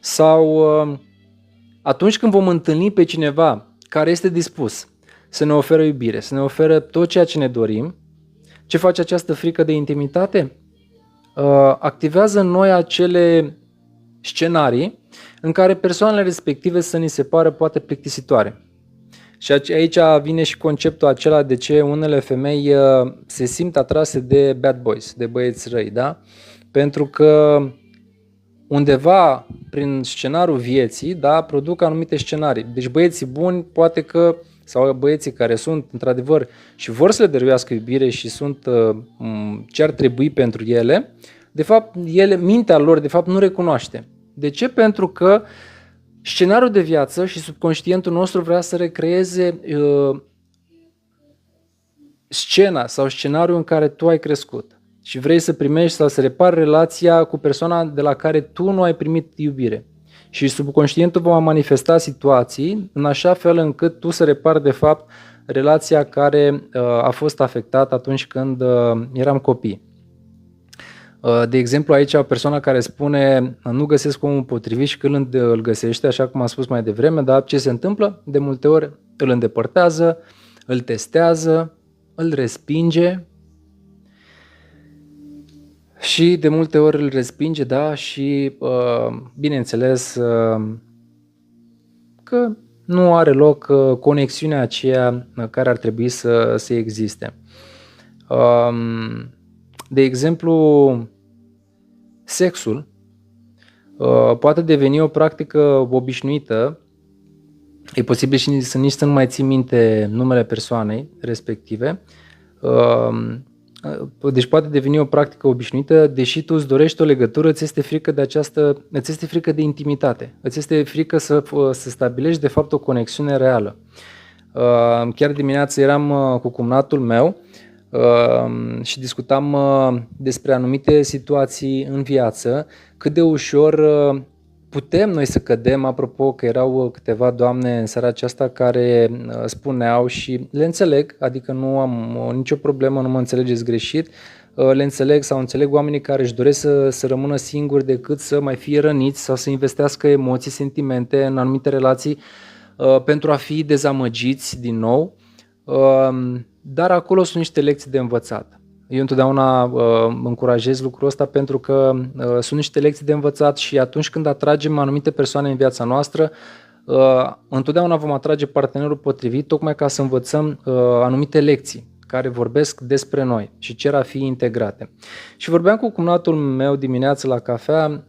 Sau atunci când vom întâlni pe cineva care este dispus să ne oferă iubire, să ne oferă tot ceea ce ne dorim, ce face această frică de intimitate? Activează în noi acele scenarii în care persoanele respective să ni se pară poate plictisitoare. Și aici vine și conceptul acela de ce unele femei se simt atrase de bad boys, de băieți răi, da? Pentru că undeva prin scenariul vieții, da, produc anumite scenarii. Deci băieții buni poate că, sau băieții care sunt într-adevăr și vor să le dăruiască iubire și sunt ce ar trebui pentru ele, de fapt mintea lor de fapt nu recunoaște. De ce? Pentru că scenariul de viață și subconștientul nostru vrea să recreeze scena sau scenariul în care tu ai crescut și vrei să primești sau să repari relația cu persoana de la care tu nu ai primit iubire. Și subconștientul va manifesta situații în așa fel încât tu să repari de fapt relația care a fost afectată atunci când eram copii. De exemplu, aici o persoană care spune nu găsesc omul potrivit și când îl găsește, așa cum am spus mai devreme, dar ce se întâmplă? De multe ori îl îndepărtează, îl testează, îl respinge și de multe ori îl respinge, da, și bineînțeles că nu are loc conexiunea aceea care ar trebui să existe. De exemplu, sexul poate deveni o practică obișnuită, e posibil și nici să nu mai ții minte numele persoanei respective, deci poate deveni o practică obișnuită, deși tu îți dorești o legătură, îți este frică de intimitate, îți este frică să stabilești de fapt o conexiune reală. Chiar dimineața eram cu cumnatul meu și discutam despre anumite situații în viață, cât de ușor putem noi să cădem. Apropo că erau câteva doamne în seara aceasta care spuneau și le înțeleg, adică nu am nicio problemă, nu mă înțelegeți greșit, le înțeleg sau înțeleg oamenii care își doresc să rămână singuri decât să mai fie răniți sau să investească emoții, sentimente în anumite relații pentru a fi dezamăgiți din nou. Dar acolo sunt niște lecții de învățat. Eu întotdeauna încurajez lucrul ăsta pentru că sunt niște lecții de învățat și atunci când atragem anumite persoane în viața noastră, întotdeauna vom atrage partenerul potrivit tocmai ca să învățăm anumite lecții care vorbesc despre noi și cer a fi integrate. Și vorbeam cu cumnatul meu dimineață la cafea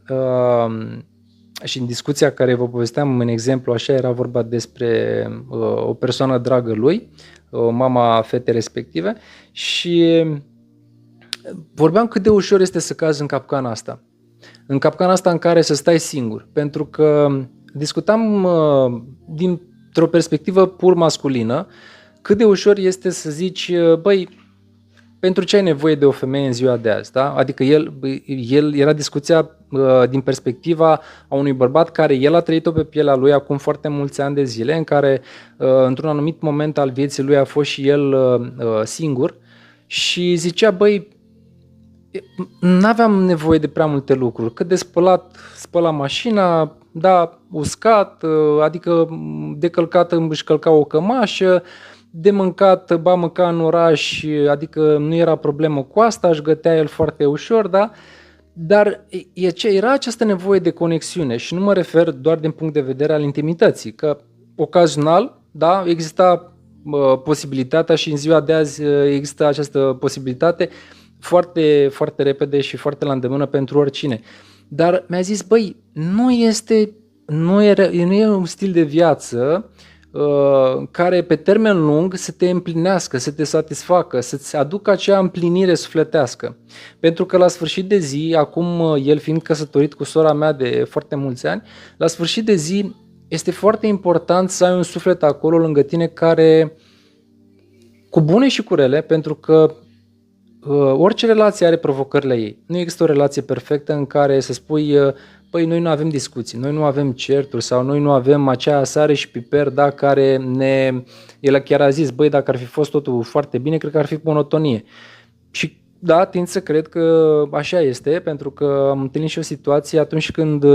și în discuția care vă povesteam în exemplu, așa era vorba despre o persoană dragă lui, mama fetei respective, și vorbeam cât de ușor este să cazi în capcana asta. În capcana asta în care să stai singur. Pentru că discutam dintr-o perspectivă pur masculină, cât de ușor este să zici, băi, pentru ce ai nevoie de o femeie în ziua de azi? Da? Adică el era discuția din perspectiva a unui bărbat care el a trăit-o pe pielea lui acum foarte mulți ani de zile, în care într-un anumit moment al vieții lui a fost și el singur și zicea, băi, n-aveam nevoie de prea multe lucruri, cât de spălat, spăla mașina, da, uscat, adică de călcat își călca o cămașă, de mâncat, mânca în oraș, adică nu era problemă cu asta, își gătea el foarte ușor, da? Dar era această nevoie de conexiune și nu mă refer doar din punct de vedere al intimității, că ocazional, da, exista posibilitatea și în ziua de azi există această posibilitate foarte, foarte repede și foarte la îndemână pentru oricine. Dar mi-a zis, băi, nu e un stil de viață care pe termen lung să te împlinească, să te satisfacă, să-ți aducă acea împlinire sufletească. Pentru că la sfârșit de zi, acum el fiind căsătorit cu sora mea de foarte mulți ani, la sfârșit de zi este foarte important să ai un suflet acolo lângă tine care, cu bune și cu rele, pentru că orice relație are provocările ei. Nu există o relație perfectă în care să spui, păi noi nu avem discuții, noi nu avem certuri sau noi nu avem acea sare și piper, da, care el chiar a zis, băi, dacă ar fi fost totul foarte bine, cred că ar fi monotonie. Și da, tind să cred că așa este, pentru că am întâlnit și o situație atunci când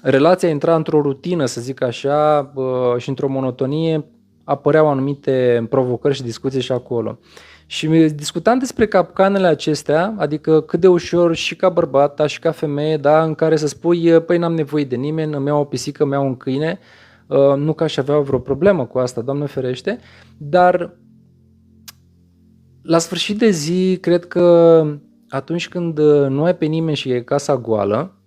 relația intra într-o rutină, să zic așa, și într-o monotonie, apăreau anumite provocări și discuții și acolo. Și discutam despre capcanele acestea, adică cât de ușor și ca bărbat, dar și ca femeie, da, în care să spui, păi n-am nevoie de nimeni, îmi iau o pisică, îmi iau un câine, nu că aș avea vreo problemă cu asta, Doamne ferește, dar la sfârșit de zi, cred că atunci când nu ai pe nimeni și e casa goală,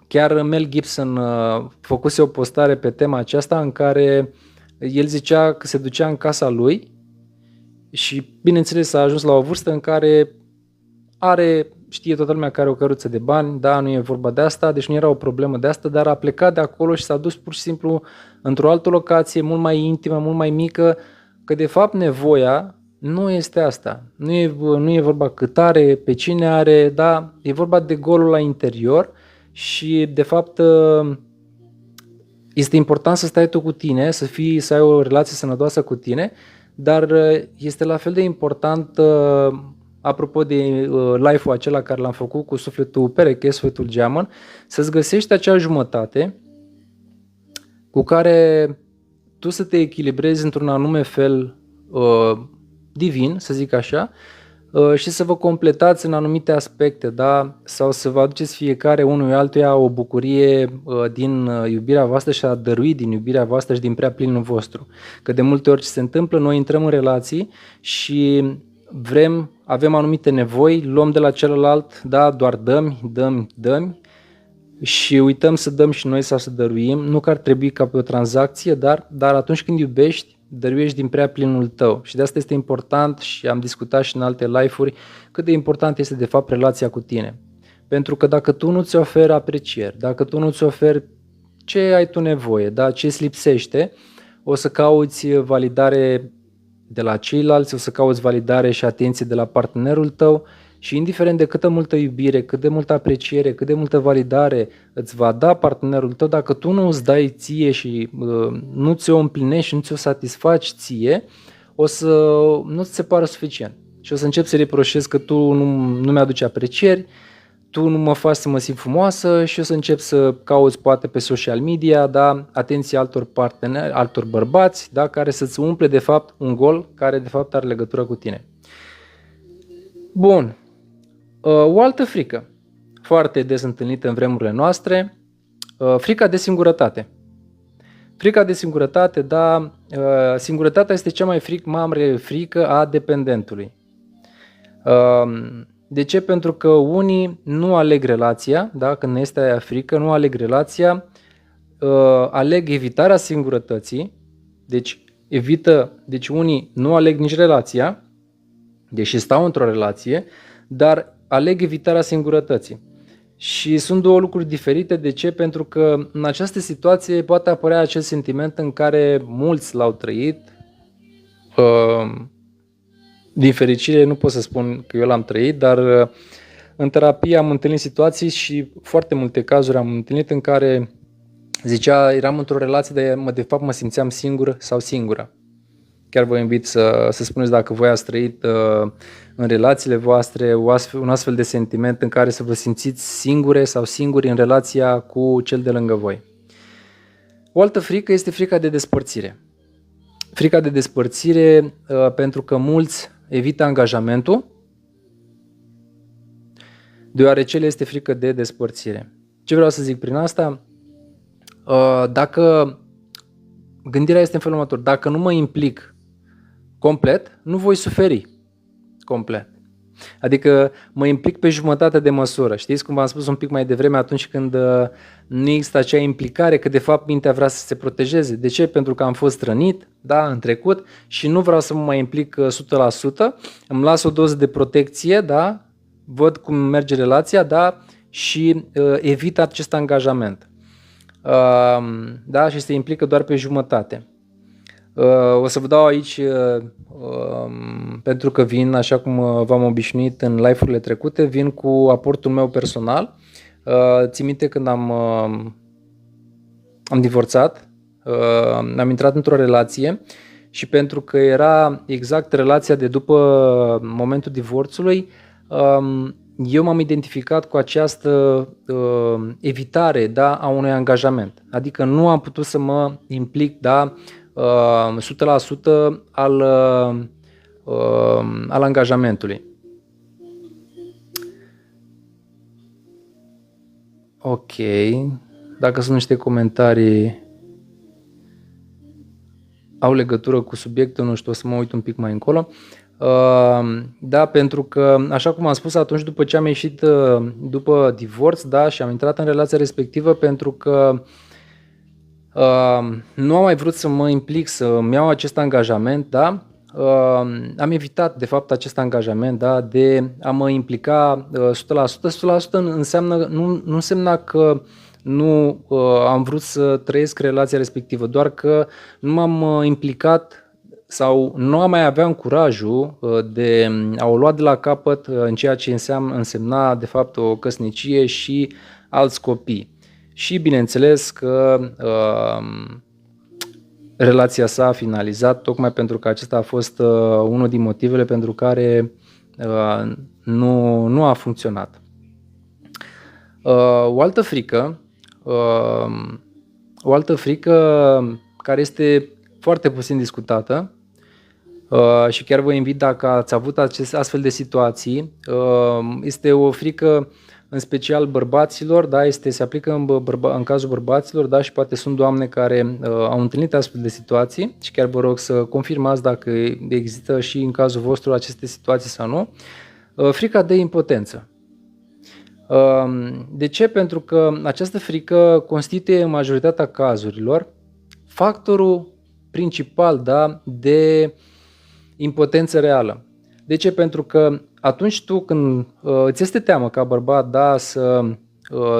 chiar Mel Gibson făcuse o postare pe tema aceasta în care el zicea că se ducea în casa lui și bineînțeles a ajuns la o vârstă în care știe toată lumea că are o căruță de bani, da, nu e vorba de asta, deci nu era o problemă de asta, dar a plecat de acolo și s-a dus pur și simplu într-o altă locație mult mai intimă, mult mai mică, că de fapt nevoia nu este asta. Nu e vorba cât are, pe cine are, da, e vorba de golul la interior și de fapt este important să stai tu cu tine, să ai o relație sănătoasă cu tine, dar este la fel de important, apropo de live-ul acela care l-am făcut cu sufletul pereche, sufletul geamăn, să-ți găsești acea jumătate cu care tu să te echilibrezi într-un anume fel divin, să zic așa, și să vă completați în anumite aspecte, da? Sau să vă aduceți fiecare unui altuia o bucurie din iubirea voastră și a dărui din iubirea voastră și din prea plinul vostru. Că de multe ori ce se întâmplă, noi intrăm în relații și avem anumite nevoi, luăm de la celălalt, da, doar dăm și uităm să dăm și noi sau să dăruim. Nu că ar trebui ca pe o tranzacție, dar atunci când iubești, dăruiești din prea plinul tău. Și de asta este important și am discutat și în alte live-uri cât de important este de fapt relația cu tine. Pentru că dacă tu nu ți oferi aprecieri, dacă tu nu ți oferi ce ai tu nevoie, da, ce îți lipsește, o să cauți validare de la ceilalți, o să cauți validare și atenție de la partenerul tău și indiferent de câtă multă iubire, cât de multă apreciere, cât de multă validare îți va da partenerul tău, dacă tu nu îți dai ție și nu ți-o împlinești și nu ți-o satisfaci ție, nu ți se pare suficient. Și o să începi să reproșezi că tu nu mi-aduci aprecieri, tu nu mă faci să mă simt frumoasă și o să încep să cauți poate pe social media, da, atenția altor parteneri, altor bărbați, da, care să-ți umple de fapt un gol care de fapt are legătură cu tine. Bun. O altă frică, foarte des întâlnită în vremurile noastre, frica de singurătate. Frica de singurătate, da, singurătatea este cea mai mare frică a dependentului. De ce? Pentru că unii nu aleg relația, da, când este aia frică, nu aleg relația, aleg evitarea singurătății, deci unii nu aleg nici relația, deși stau într-o relație, dar aleg evitarea singurătății. Și sunt două lucruri diferite. De ce? Pentru că în această situație poate apărea acel sentiment în care mulți l-au trăit. Din fericire nu pot să spun că eu l-am trăit, dar în terapie am întâlnit situații și foarte multe cazuri am întâlnit în care zicea, eram într-o relație, dar de fapt mă simțeam singur sau singură. Chiar vă invit să spuneți dacă voi ați trăit în relațiile voastre un astfel de sentiment în care să vă simțiți singure sau singuri în relația cu cel de lângă voi. O altă frică este frica de despărțire. Frica de despărțire pentru că mulți evită angajamentul, deoarece le este frică de despărțire. Ce vreau să zic prin asta? Dacă gândirea este în felul următor, dacă nu mă implic complet, nu voi suferi complet. Adică mă implic pe jumătate de măsură. Știți cum v-am spus un pic mai devreme, atunci când nu există acea implicare, că de fapt mintea vrea să se protejeze. De ce? Pentru că am fost rănit, da, în trecut și nu vreau să mă mai implic 100%, îmi las o doză de protecție, da, văd cum merge relația, da, și evit acest angajament. Da, și se implică doar pe jumătate. O să vă dau aici, pentru că vin, așa cum v-am obișnuit în live-urile trecute, vin cu aportul meu personal. Țin minte când am divorțat, am intrat într-o relație și pentru că era exact relația de după momentul divorțului, eu m-am identificat cu această evitare, da, a unui angajament. Adică nu am putut să mă implic, da, 100% al angajamentului. Ok, dacă sunt niște comentarii au legătură cu subiectul, nu știu, o să mă uit un pic mai încolo. Da, pentru că, așa cum am spus, atunci după ce am ieșit după divorț, da, și am intrat în relația respectivă, pentru că nu am mai vrut să mă implic, să-mi iau acest angajament, da, am evitat de fapt acest angajament, da, de a mă implica 100%. 100% înseamnă, nu însemna că nu am vrut să trăiesc relația respectivă, doar că nu m-am implicat sau nu mai aveam curajul de a o lua de la capăt în ceea ce însemna de fapt o căsnicie și alți copii. Și bineînțeles că relația s-a finalizat tocmai pentru că acesta a fost unul din motivele pentru care nu a funcționat. O altă frică care este foarte puțin discutată și chiar vă invit, dacă ați avut astfel de situații, este o frică în special bărbaților, da, se aplică în cazul bărbaților, da, și poate sunt doamne care au întâlnit astfel de situații și chiar vă rog să confirmați dacă există și în cazul vostru aceste situații sau nu. Frica de impotență. De ce? Pentru că această frică constituie în majoritatea cazurilor factorul principal, da, de impotență reală. De ce? Pentru că atunci tu când îți este teamă ca bărbat, da,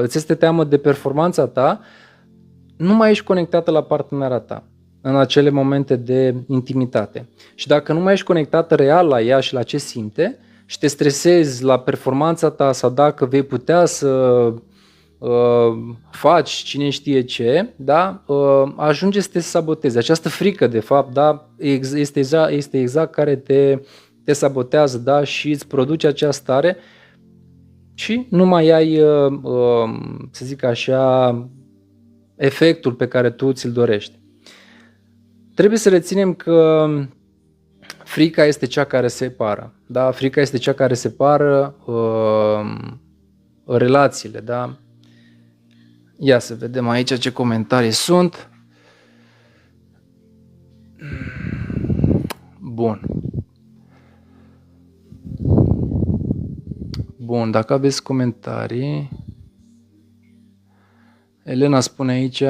îți este teamă de performanța ta, nu mai ești conectată la partenera ta în acele momente de intimitate. Și dacă nu mai ești conectată real la ea și la ce simte și te stresezi la performanța ta sau dacă vei putea să faci cine știe ce, da, ajunge să te sabotezi. Această frică, de fapt, da, este exact care te sabotează, da, și îți produce acea stare și nu mai ai, să zic așa, efectul pe care tu ți-l dorești. Trebuie să reținem că frica este cea care separă, da, frica este cea care separă relațiile, da. Ia să vedem aici ce comentarii sunt. Bun. Bun, dacă aveți comentarii. Elena spune aici.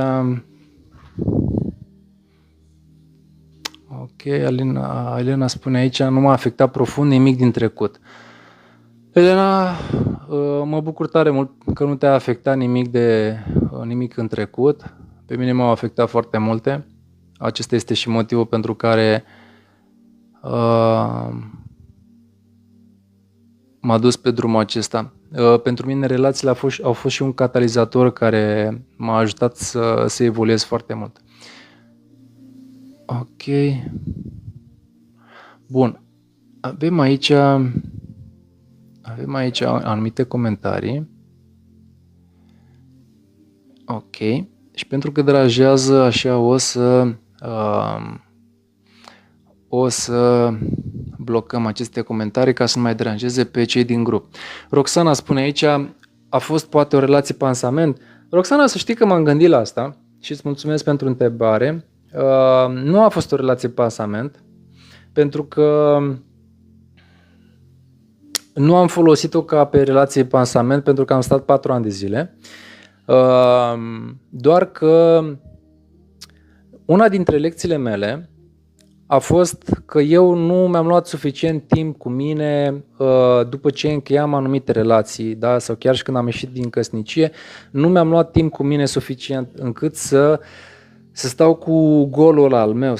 Ok, Elena spune aici, nu m-a afectat profund nimic din trecut. Elena, mă bucur tare mult că nu te-a afectat nimic în trecut. Pe mine m-au afectat foarte multe. Acesta este și motivul pentru care m-a dus pe drumul acesta. Pentru mine relațiile au fost și un catalizator care m-a ajutat să evoluez foarte mult. Ok. Bun. Avem aici anumite comentarii. Ok. Și pentru că deranjează, așa o să blocăm aceste comentarii ca să nu mai deranjeze pe cei din grup. Roxana spune aici, a fost poate o relație pansament? Roxana, să știi că m-am gândit la asta și îți mulțumesc pentru întrebare. Nu a fost o relație pansament, pentru că Nu am folosit-o ca pe relație pansament pentru că am stat 4 ani de zile. Doar că una dintre lecțiile mele a fost că eu nu mi-am luat suficient timp cu mine după ce încheiam anumite relații, da? Sau chiar și când am ieșit din căsnicie, nu mi-am luat timp cu mine suficient încât să stau cu golul ăla al meu,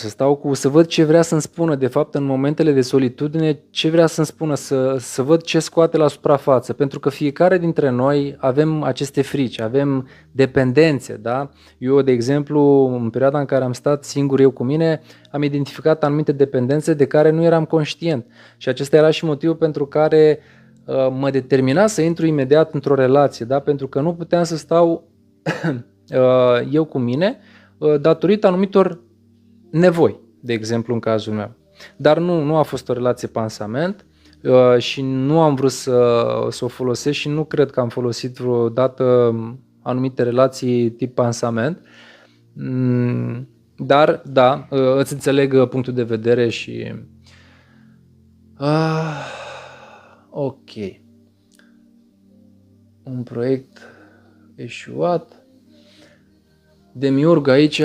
să văd ce vrea să-mi spună de fapt în momentele de solitudine, ce vrea să-mi spună, să văd ce scoate la suprafață, pentru că fiecare dintre noi avem aceste frici, avem dependențe, da? Eu, de exemplu, în perioada în care am stat singur eu cu mine, am identificat anumite dependențe de care nu eram conștient și acesta era și motivul pentru care mă determina să intru imediat într-o relație, da? Pentru că nu puteam să stau eu cu mine datorită anumitor nevoi, de exemplu în cazul meu. Dar nu a fost o relație pansament și nu am vrut să o folosesc și nu cred că am folosit vreodată anumite relații tip pansament. Dar, da, îți înțeleg punctul de vedere și... ok. Un proiect eșuat. Demiurg aici,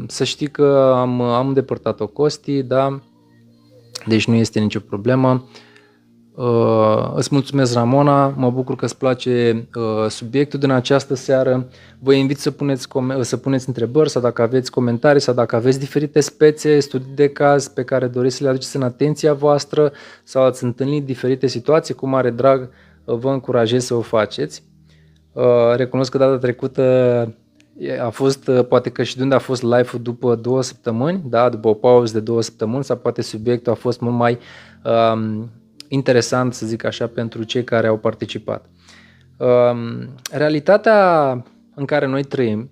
să știi că am îndepărtat-o Costi, da? Deci nu este nicio problemă. Îți mulțumesc, Ramona, mă bucur că îți place subiectul din această seară. Vă invit să puneți întrebări sau dacă aveți comentarii sau dacă aveți diferite spețe, studii de caz pe care doriți să le aduceți în atenția voastră sau ați întâlnit diferite situații, cu mare drag vă încurajez să o faceți. Recunosc că data trecută a fost, poate că și de unde a fost live-ul după 2 săptămâni, da, după o pauză de 2 săptămâni, sau poate subiectul a fost mult mai interesant, să zic așa, pentru cei care au participat. Realitatea în care noi trăim,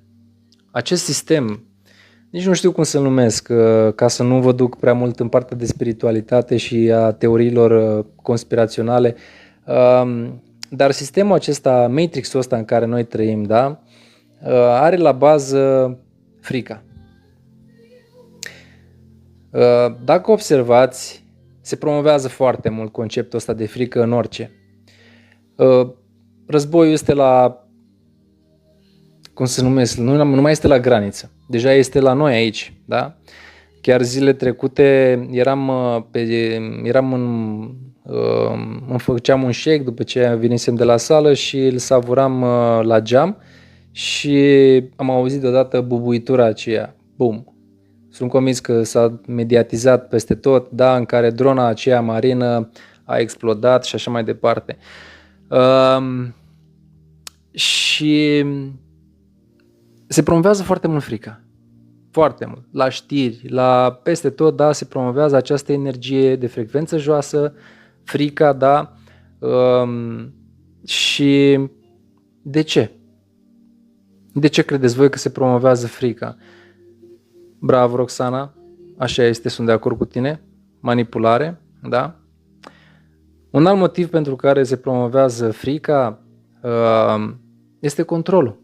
acest sistem, nici nu știu cum să-l numesc, ca să nu vă duc prea mult în partea de spiritualitate și a teoriilor conspiraționale, dar sistemul acesta, matrixul ăsta în care noi trăim, da, are la bază frica. Dacă observați, se promovează foarte mult conceptul ăsta de frică în orice. Războiul este la, cum se numesc, nu mai este la graniță, deja este la noi aici, da? Chiar zile trecute îmi făceam un shake după ce venisem de la sală și îl savuram la geam și am auzit deodată bubuitura aceea, bum. Sunt convins că s-a mediatizat peste tot, da, în care drona aceea marină a explodat și așa mai departe. Și se promovează foarte mult frica. Foarte mult. La știri, la peste tot, da, se promovează această energie de frecvență joasă, frica, da. Și de ce? De ce credeți voi că se promovează frica? Bravo, Roxana, așa este, sunt de acord cu tine. Manipulare, da? Un alt motiv pentru care se promovează frica este controlul.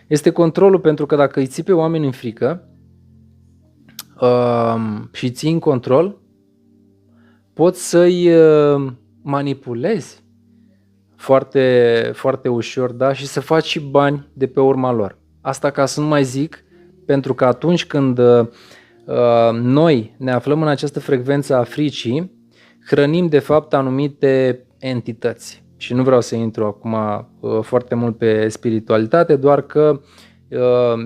Este controlul pentru că dacă îi ții pe oameni în frică și îi ții în control, poți să-i manipulezi foarte, foarte ușor, da? Și să faci și bani de pe urma lor. Asta ca să nu mai zic, pentru că atunci când noi ne aflăm în această frecvență a fricii, hrănim de fapt anumite entități. Și nu vreau să intru acum foarte mult pe spiritualitate, doar că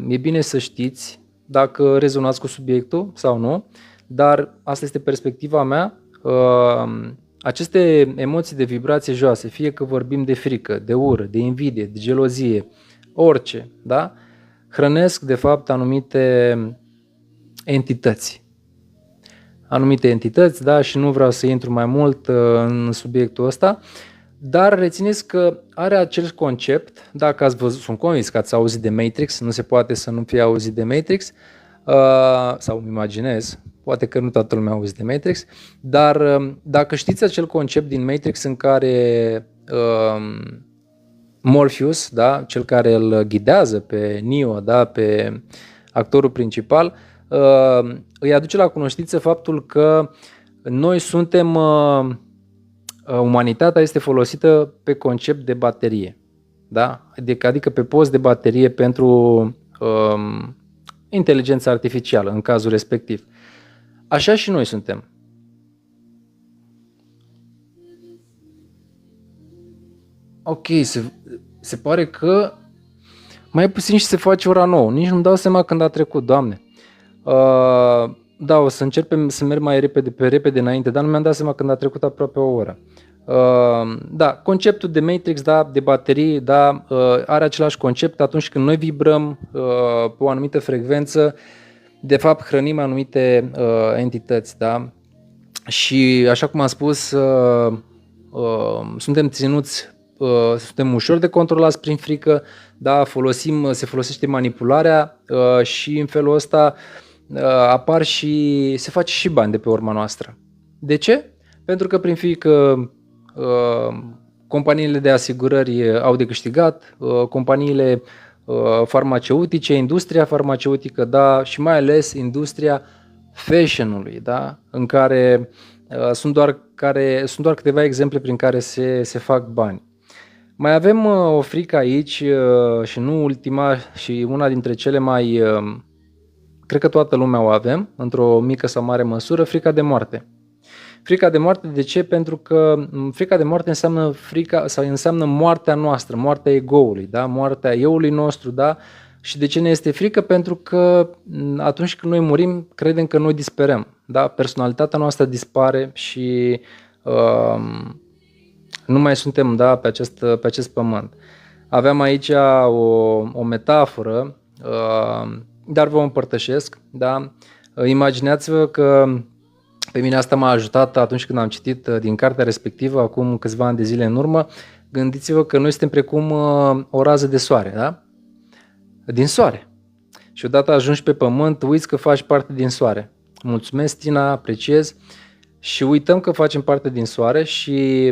e bine să știți dacă rezonați cu subiectul sau nu, dar asta este perspectiva mea. Aceste emoții de vibrație joase, fie că vorbim de frică, de ură, de invidie, de gelozie, orice, da? Hrănesc de fapt anumite entități. Anumite entități, da, și nu vreau să intru mai mult în subiectul ăsta, dar rețineți că are acel concept, dacă ați văzut, sunt convins că ați auzit de Matrix, nu se poate să nu fie auzit de Matrix, sau îmi imaginez, poate că nu toată lumea a auzit de Matrix, dar dacă știți acel concept din Matrix în care Morpheus, da, cel care îl ghidează pe Neo, da, pe actorul principal, îi aduce la cunoștință faptul că Noi suntem, umanitatea este folosită pe concept de baterie, da? Adică pe post de baterie pentru inteligența artificială în cazul respectiv. Așa și noi suntem. Ok, se pare că mai puțin și se face ora 9. Nici nu-mi dau seama când a trecut, Doamne. Da, o să începem să merg mai repede, pe repede înainte, dar nu mi-am dat seama când a trecut aproape o oră. Da, conceptul de Matrix, da, de baterii, da, are același concept. Atunci când noi vibrăm pe o anumită frecvență, de fapt hrănim anumite entități, da? Și așa cum am spus, suntem ținuți, suntem ușor de controlați prin frică, da? Se folosește manipularea și în felul ăsta apar și se face și bani de pe urma noastră. De ce? Pentru că prin frică companiile de asigurări au de câștigat, companiile farmaceutice, industria farmaceutică, da, și mai ales industria fashion-ului, da, în care sunt doar câteva exemple prin care se fac bani. Mai avem o frică aici și nu ultima și una dintre cele mai, cred că toată lumea o avem, într-o mică sau mare măsură, frica de moarte. Frica de moarte, de ce? Pentru că frica de moarte înseamnă moartea noastră, moartea ego-ului, da? Moartea eu-ului nostru, da? Și de ce ne este frică? Pentru că atunci când noi murim, credem că noi disperăm, da? Personalitatea noastră dispare și nu mai suntem, da, pe acest pământ. Aveam aici o metaforă, dar vă împărtășesc, da? Imaginați-vă că pe mine asta m-a ajutat atunci când am citit din cartea respectivă, acum câțiva ani de zile în urmă. Gândiți-vă că noi suntem precum o rază de soare, da? Din soare. Și odată ajungi pe pământ, uiți că faci parte din soare. Mulțumesc, Tina, apreciez. Și uităm că facem parte din soare și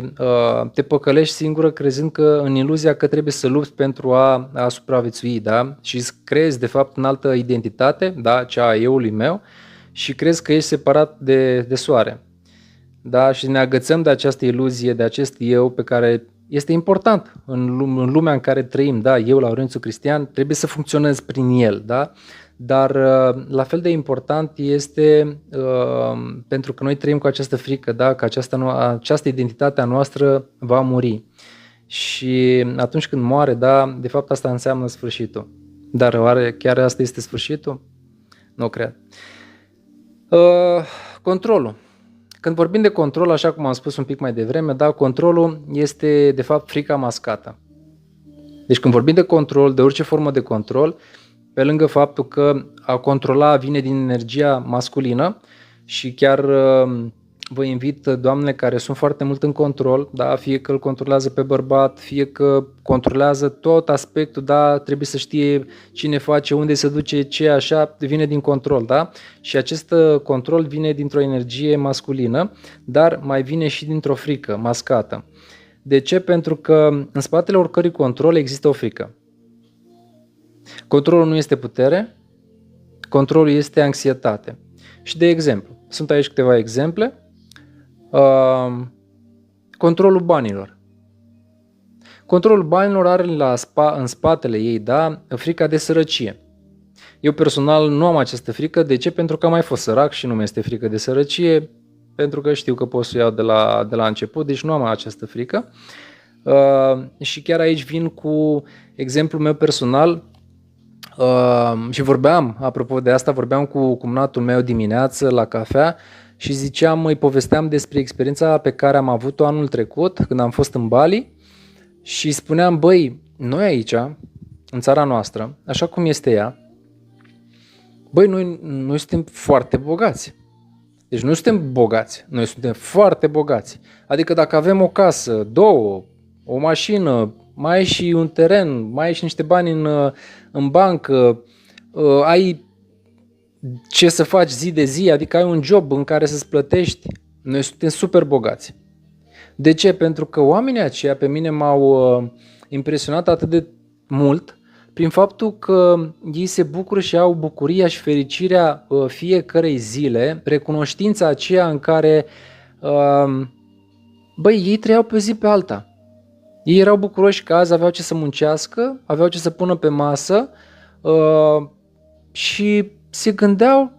te păcălești singură crezând că în iluzia că trebuie să lupți pentru a supraviețui, da? Și îți creezi de fapt în altă identitate, da? Cea a eu-ului meu, și crezi că ești separat de soare. Da? Și ne agățăm de această iluzie, de acest eu pe care este important în lumea în care trăim. Da? Eu, Laurențiu Cristian, trebuie să funcționez prin el. Da? Dar la fel de important este pentru că noi trăim cu această frică, da? Că această identitate a noastră va muri. Și atunci când moare, da, de fapt asta înseamnă sfârșitul. Dar oare chiar asta este sfârșitul? Nu cred. Controlul. Când vorbim de control, așa cum am spus un pic mai devreme, da, controlul este de fapt frica mascată. Deci când vorbim de control, de orice formă de control, pe lângă faptul că a controla vine din energia masculină și chiar vă invit, doamne, care sunt foarte mult în control, da, fie că îl controlează pe bărbat, fie că controlează tot aspectul, da, trebuie să știe cine face, unde se duce, ce așa, vine din control, da? Și acest control vine dintr-o energie masculină, dar mai vine și dintr-o frică mascată. De ce? Pentru că în spatele oricărui control există o frică. Controlul nu este putere, controlul este anxietate. Și de exemplu, sunt aici câteva exemple. Controlul banilor. Controlul banilor are în spatele ei, da, frica de sărăcie. Eu personal nu am această frică. De ce? Pentru că am mai fost sărac și nu mi este frică de sărăcie, pentru că știu că pot să o iau de la început, deci nu am această frică. Și chiar aici vin cu exemplul meu personal. Și apropo de asta, vorbeam cu cumnatul meu dimineață la cafea și îi povesteam despre experiența pe care am avut-o anul trecut când am fost în Bali și spuneam, băi, noi aici, în țara noastră, așa cum este ea, băi, noi suntem foarte bogați. Deci nu suntem bogați, noi suntem foarte bogați. Adică dacă avem o casă, două, o mașină, mai ai și un teren, mai ai și niște bani în bancă, ai ce să faci zi de zi, adică ai un job în care să-ți plătești, noi suntem super bogați. De ce? Pentru că oamenii aceia pe mine m-au impresionat atât de mult, prin faptul că ei se bucură și au bucuria și fericirea fiecărei zile, recunoștința aceea în care, băi, ei trăiau pe o zi pe alta. Ei erau bucuroși că azi aveau ce să muncească, aveau ce să pună pe masă și se gândeau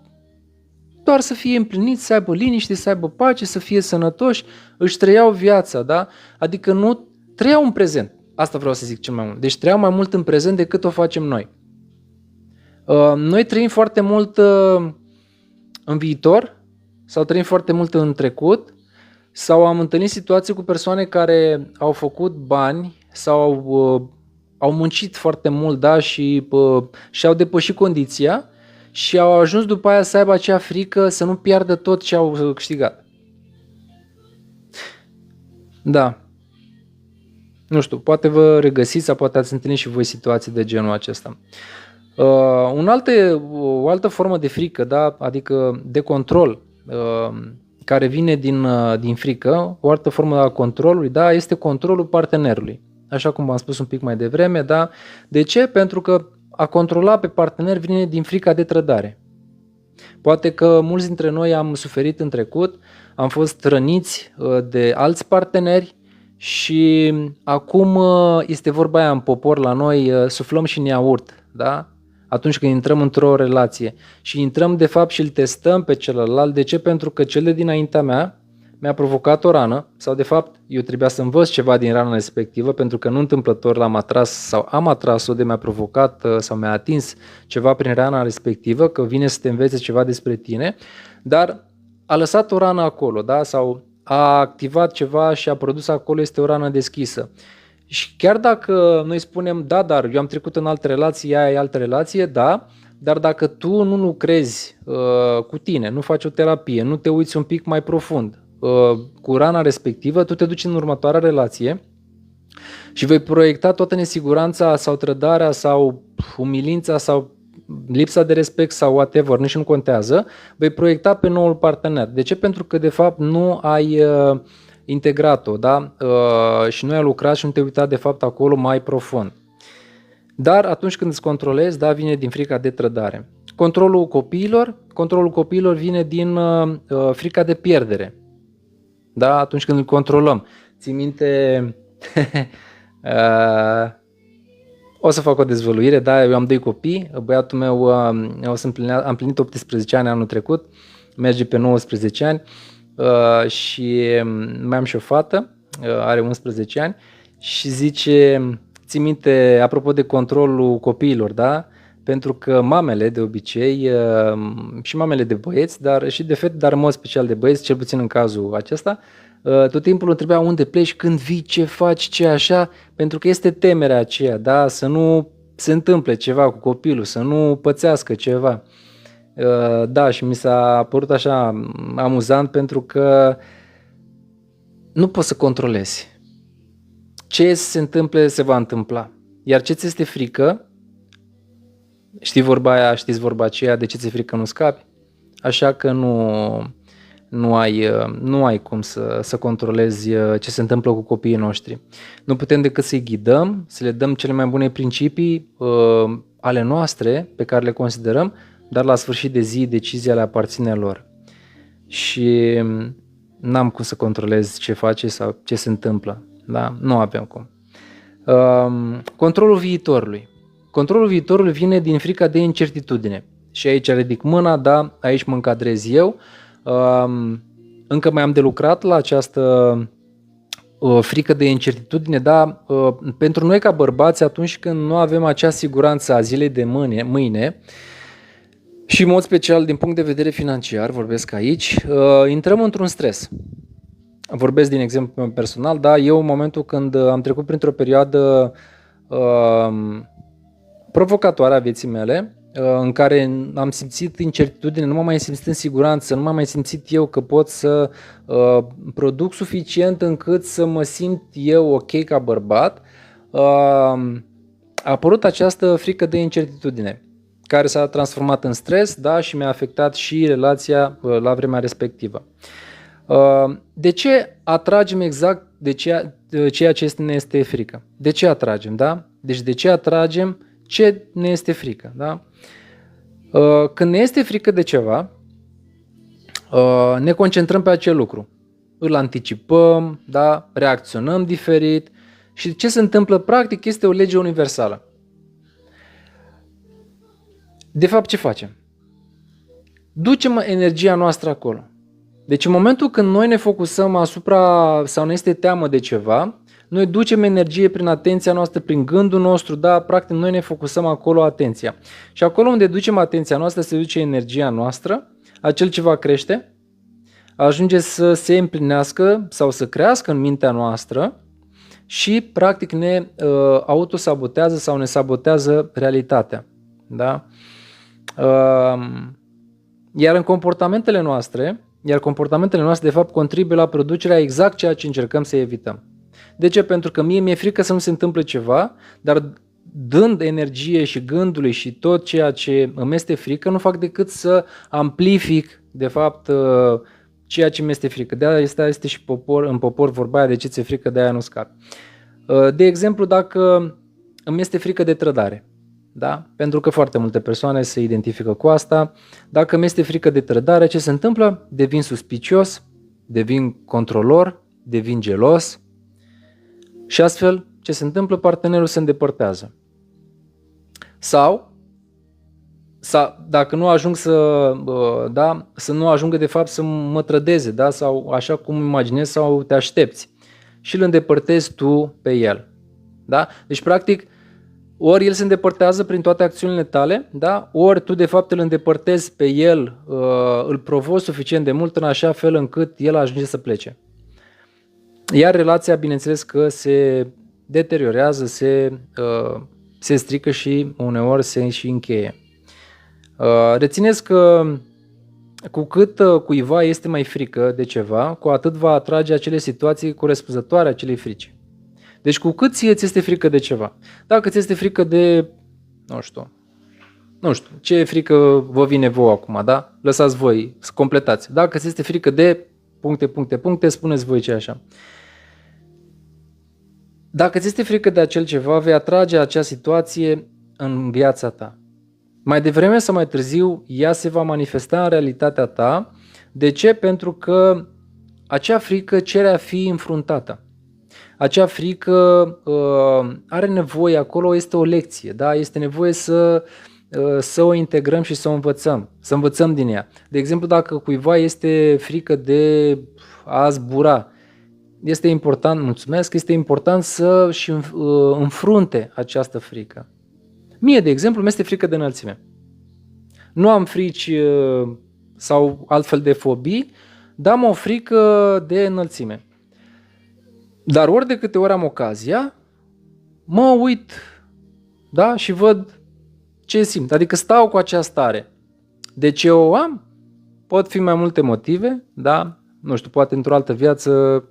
doar să fie împliniți, să aibă liniște, să aibă pace, să fie sănătoși, își trăiau viața, da? Adică nu trăiau în prezent. Asta vreau să zic cel mai mult. Deci trăiau mai mult în prezent decât o facem noi. Noi trăim foarte mult în viitor sau trăim foarte mult în trecut sau am întâlnit situații cu persoane care au făcut bani sau au muncit foarte mult, da? Și și-au depășit condiția și au ajuns după aia să aibă acea frică să nu piardă tot ce au câștigat. Da. Nu știu, poate vă regăsiți sau poate ați întâlnit și voi situații de genul acesta. O altă formă de frică, da? Adică de control, care vine din frică, o altă formă a controlului, da? Este controlul partenerului. Așa cum v-am spus un pic mai devreme, da? De ce? Pentru că a controla pe partener vine din frica de trădare. Poate că mulți dintre noi am suferit în trecut, am fost răniți de alți parteneri și acum este vorba aia în popor la noi, suflăm și ne urt, da? Atunci când intrăm într-o relație și intrăm de fapt și îl testăm pe celălalt. De ce? Pentru că cel de dinaintea mea mi-a provocat o rană sau de fapt eu trebuia să învăț ceva din rana respectivă pentru că nu întâmplător l-am atras sau am atras-o de mi-a provocat sau mi-a atins ceva prin rana respectivă, că vine să te învețe ceva despre tine, dar a lăsat o rană acolo, da? Sau a activat ceva și a produs acolo, este o rană deschisă. Și chiar dacă noi spunem, da, dar eu am trecut în altă relație, aia e altă relație, da, dar dacă tu nu lucrezi cu tine, nu faci o terapie, nu te uiți un pic mai profund cu rana respectivă, tu te duci în următoarea relație și vei proiecta toată nesiguranța sau trădarea sau umilința sau lipsa de respect sau whatever, nici nu contează, vei proiecta pe noul partener. De ce? Pentru că de fapt nu ai integrat-o, da? Și nu ai lucrat și nu te-ai uitat de fapt acolo mai profund. Dar atunci când îți controlezi, da, vine din frica de trădare. Controlul copiilor vine din frica de pierdere. Da, atunci când îl controlăm. Ții minte, o să fac o dezvăluire, da, eu am 2 copii, băiatul meu am plinit 18 ani anul trecut, merge pe 19 ani și mai am și o fată, are 11 ani și zice, ții minte, apropo de controlul copiilor, da, pentru că mamele de obicei și mamele de băieți, dar și de fete, dar în mod special de băieți, cel puțin în cazul acesta, tot timpul întrebea unde pleci, când vii, ce faci, ce așa, pentru că este temerea aceea, da, să nu se întâmple ceva cu copilul, să nu pățească ceva. Da, și mi s-a părut așa amuzant pentru că nu poți să controlezi. Ce se întâmple, se va întâmpla. Iar ce ți este frică, știți vorba aceea, de ce ți-e frică nu scapi? Așa că nu ai cum să controlezi ce se întâmplă cu copiii noștri. Nu putem decât să-i ghidăm, să le dăm cele mai bune principii ale noastre pe care le considerăm, dar la sfârșit de zi decizia le aparține lor. Și n-am cum să controlez ce face sau ce se întâmplă. Da? Nu avem cum. Controlul viitorului. Controlul viitorului vine din frica de incertitudine. Și aici ridic mâna, da, aici mă încadrez eu. Încă mai am de lucrat la această frică de incertitudine, da, pentru noi ca bărbați, atunci când nu avem acea siguranță a zilei de mâine și în mod special din punct de vedere financiar, vorbesc aici, intrăm într-un stres. Vorbesc din exemplu meu personal, da, eu în momentul când am trecut printr-o perioadă provocatoare a vieții mele, în care am simțit incertitudine, nu m-am mai simțit în siguranță, nu m-am mai simțit eu că pot să produc suficient încât să mă simt eu ok ca bărbat, a apărut această frică de incertitudine care s-a transformat în stres, da, și mi-a afectat și relația la vremea respectivă. De ce atragem exact de ceea ce ne este frică? De ce atragem, da? Deci de ce atragem ce ne este frică. Da? Când ne este frică de ceva, ne concentrăm pe acel lucru. Îl anticipăm, da? Reacționăm diferit și ce se întâmplă practic este o lege universală. De fapt, ce facem? Ducem energia noastră acolo. Deci în momentul când noi ne focusăm asupra sau ne este teamă de ceva, noi ducem energie prin atenția noastră, prin gândul nostru, da, practic noi ne focusăm acolo atenția. Și acolo unde ducem atenția noastră se duce energia noastră, acel ceva crește, ajunge să se împlinească sau să crească în mintea noastră și practic ne autosabotează sau ne sabotează realitatea. Da? Iar comportamentele noastre de fapt contribuie la producerea exact ceea ce încercăm să evităm. De ce? Pentru că mie mi-e frică să nu se întâmple ceva, dar dând energie și gândului și tot ceea ce îmi este frică, nu fac decât să amplific de fapt ceea ce mi este frică. De-aia este și în popor vorba aia, de ce ți-e frică, de aia nu scapi. De exemplu, dacă îmi este frică de trădare, da? Pentru că foarte multe persoane se identifică cu asta. Dacă mi este frică de trădare, ce se întâmplă? Devin suspicios, devin controlor, devin gelos și astfel ce se întâmplă? Partenerul se îndepărtează. Sau dacă nu ajung să nu ajungă de fapt să mă trădeze, da? Sau așa cum imaginezi sau te aștepți și îl îndepărtezi tu pe el. Da? Deci practic ori el se îndepărtează prin toate acțiunile tale, da? Ori tu de fapt îl îndepărtezi pe el, îl provoci suficient de mult în așa fel încât el ajunge să plece. Iar relația, bineînțeles că se deteriorează, se strică și uneori se și încheie. Rețineți că cu cât cuiva este mai frică de ceva, cu atât va atrage acele situații corespunzătoare acelei frici. Deci cu cât ție ți este frică de ceva, dacă ți este frică de, nu știu, ce frică vă vine vouă acum, da? Lăsați voi, să completați. Dacă ți este frică de puncte, spuneți voi ce așa. Dacă ți este frică de acel ceva, vei atrage acea situație în viața ta. Mai devreme sau mai târziu, ea se va manifesta în realitatea ta. De ce? Pentru că acea frică cere a fi înfruntată. Acea frică are nevoie, acolo este o lecție, da? Este nevoie să o integrăm și să o învățăm, să învățăm din ea. De exemplu, dacă cuiva este frică de a zbura, este important să și înfrunte această frică. Mie, de exemplu, mi-este frică de înălțime. Nu am frici sau altfel de fobii, dar am o frică de înălțime. Dar ori de câte ori am ocazia, mă uit, da, și văd ce simt. Adică stau cu acea stare. De ce o am? Pot fi mai multe motive, da? Nu știu, poate într-o altă viață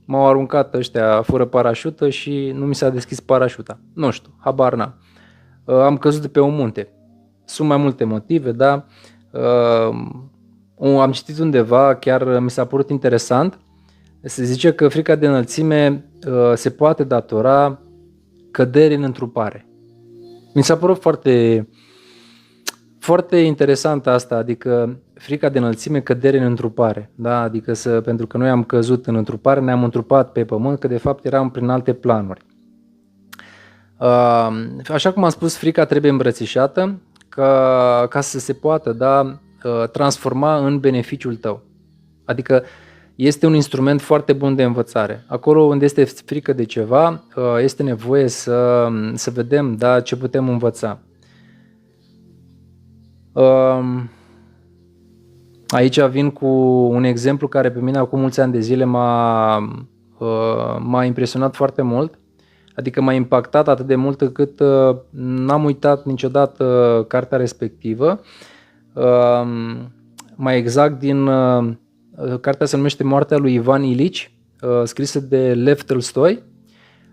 m-au aruncat ăștia fără parașută și nu mi s-a deschis parașuta. Nu știu, habar n-am. Am căzut de pe un munte. Sunt mai multe motive, da? Am citit undeva, chiar mi s-a părut interesant, se zice că frica de înălțime se poate datora căderii în întrupare. Mi s-a părut foarte, foarte interesant asta, adică frica de înălțime, cădere în întrupare. Da? Adică pentru că noi am căzut în întrupare, ne-am întrupat pe pământ, că de fapt eram prin alte planuri. Așa cum am spus, frica trebuie îmbrățișată ca să se poată transforma în beneficiul tău. Adică este un instrument foarte bun de învățare. Acolo unde este frică de ceva, este nevoie să vedem ce putem învăța. Aici vin cu un exemplu care pe mine acum mulți ani de zile m-a impresionat foarte mult. Adică m-a impactat atât de mult încât n-am uitat niciodată cartea respectivă. Mai exact din cartea se numește Moartea lui Ivan Ilici, scrisă de Lev Tolstoi.